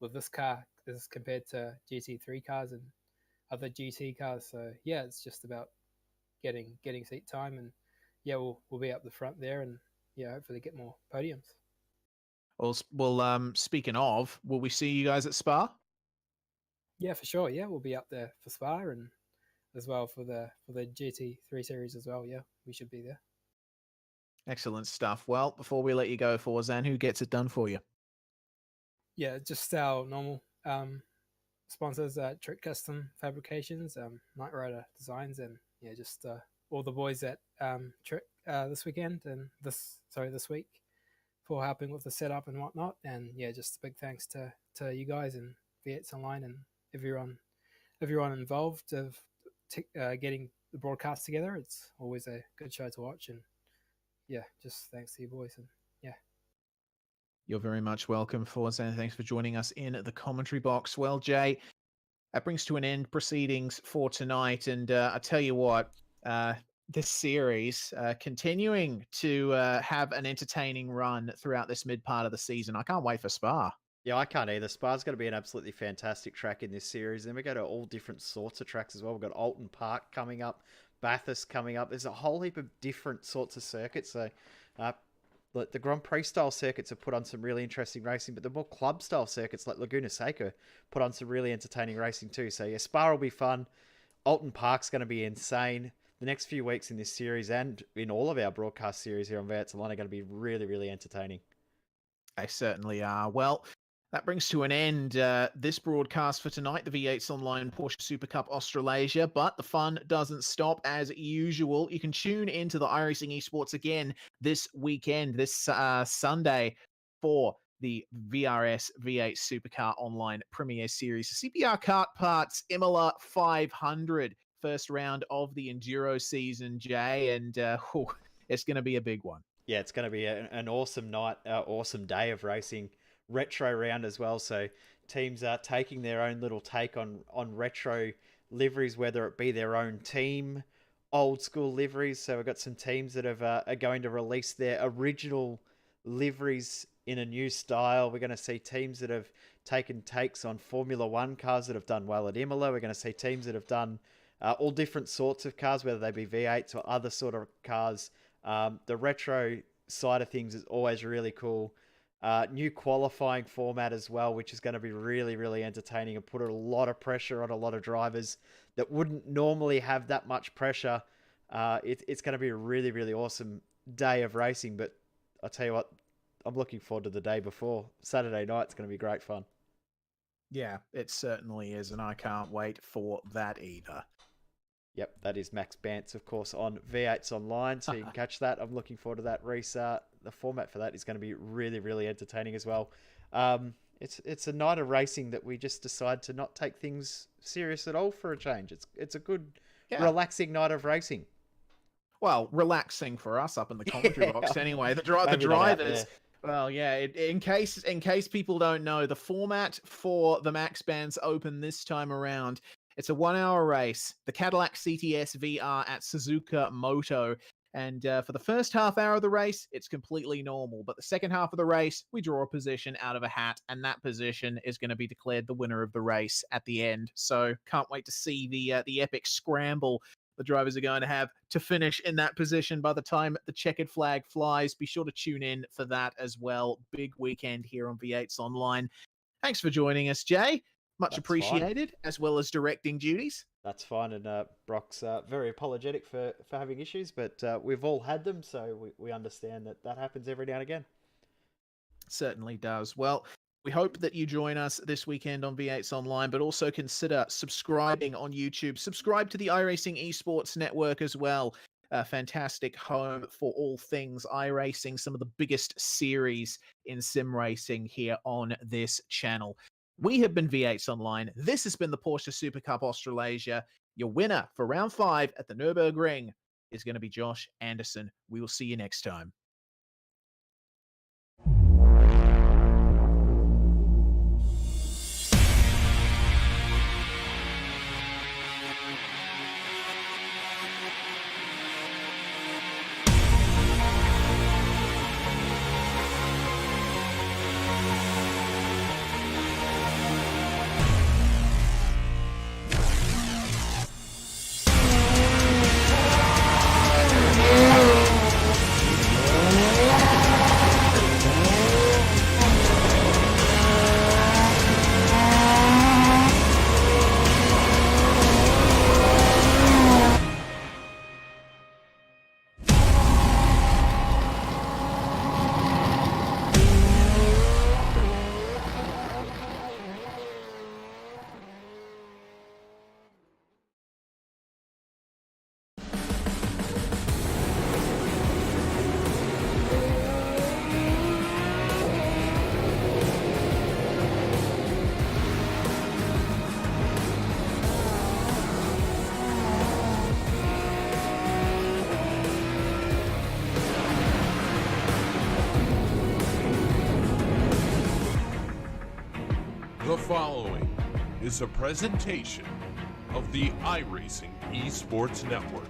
with this car as compared to GT3 cars and other GT cars. So yeah, it's just about getting seat time, and yeah, we'll be up the front there, and yeah, hopefully get more podiums. Well, speaking of, will we see you guys at Spa? Yeah, for sure. Yeah, we'll be up there for Spa and as well for the GT3 series as well. Yeah, we should be there. Excellent stuff. Well, before we let you go, Forzan, who gets it done for you? Yeah, just our normal sponsors, Trick Custom Fabrications, Night Rider Designs, and yeah, just all the boys at Trick this weekend and this week for helping with the setup and whatnot. And yeah, just a big thanks to you guys and V8s Online and everyone involved of getting the broadcast together. It's always a good show to watch, and yeah, just thanks to you boys. And yeah, you're very much welcome, Forzan. Thanks for joining us in the commentary box. Well, Jay, that brings to an end proceedings for tonight, and I tell you what, this series continuing to have an entertaining run throughout this mid part of the season. I can't wait for Spa. Yeah, I can't either. Spa's going to be an absolutely fantastic track in this series. Then we go to all different sorts of tracks as well. We've got Alton Park coming up, Bathurst coming up. There's a whole heap of different sorts of circuits. So the Grand Prix style circuits have put on some really interesting racing, but the more club style circuits like Laguna Seca put on some really entertaining racing too. So yeah, Spa will be fun. Alton Park's going to be insane. The next few weeks in this series and in all of our broadcast series here on V8's Online are going to be really, really entertaining. They certainly are. Well, that brings to an end this broadcast for tonight, the V8's Online Porsche Supercup Australasia, but the fun doesn't stop as usual. You can tune into the iRacing Esports again this weekend, this Sunday, for the VRS V8 Supercar Online Premier Series. CPR Kart Parts Imola 500, first round of the Enduro season, Jay, and it's going to be a big one. Yeah, it's going to be an awesome night, awesome day of racing. Retro round as well, so teams are taking their own little take on retro liveries, whether it be their own team, old school liveries. So we've got some teams that are going to release their original liveries in a new style. We're going to see teams that have taken takes on Formula One cars that have done well at Imola. We're going to see teams that have done all different sorts of cars, whether they be V8s or other sort of cars. The retro side of things is always really cool. New qualifying format as well, which is going to be really, really entertaining and put a lot of pressure on a lot of drivers that wouldn't normally have that much pressure. It's going to be a really, really awesome day of racing. But I'll tell you what, I'm looking forward to the day before. Saturday night's going to be great fun. Yeah, it certainly is, and I can't wait for that either. Yep, that is Max Bantz, of course, on V8's Online, so you can catch that. I'm looking forward to that, Reese. The format for that is going to be really, really entertaining as well. It's a night of racing that we just decide to not take things serious at all for a change. It's a good, relaxing night of racing. Well, relaxing for us up in the commentary box anyway. The drivers. Well, yeah. In case people don't know, the format for the Max Bantz Open this time around. It's a 1 hour race, the Cadillac CTS VR at Suzuka Moto. And for the first half hour of the race, it's completely normal. But the second half of the race, we draw a position out of a hat, and that position is going to be declared the winner of the race at the end. So can't wait to see the epic scramble the drivers are going to have to finish in that position by the time the checkered flag flies. Be sure to tune in for that as well. Big weekend here on V8's Online. Thanks for joining us, Jay. Much appreciated, as well as directing duties. That's fine, and Brock's very apologetic for having issues, but we've all had them, so we understand that happens every now and again. Certainly does. Well, we hope that you join us this weekend on V8's Online, but also consider subscribing on YouTube. Subscribe to the iRacing Esports Network as well. A fantastic home for all things iRacing, some of the biggest series in sim racing here on this channel. We have been V8's Online. This has been the Porsche Supercup Australasia. Your winner for round 5 at the Nurburgring is going to be Josh Anderson. We will see you next time. The following is a presentation of the iRacing Esports Network.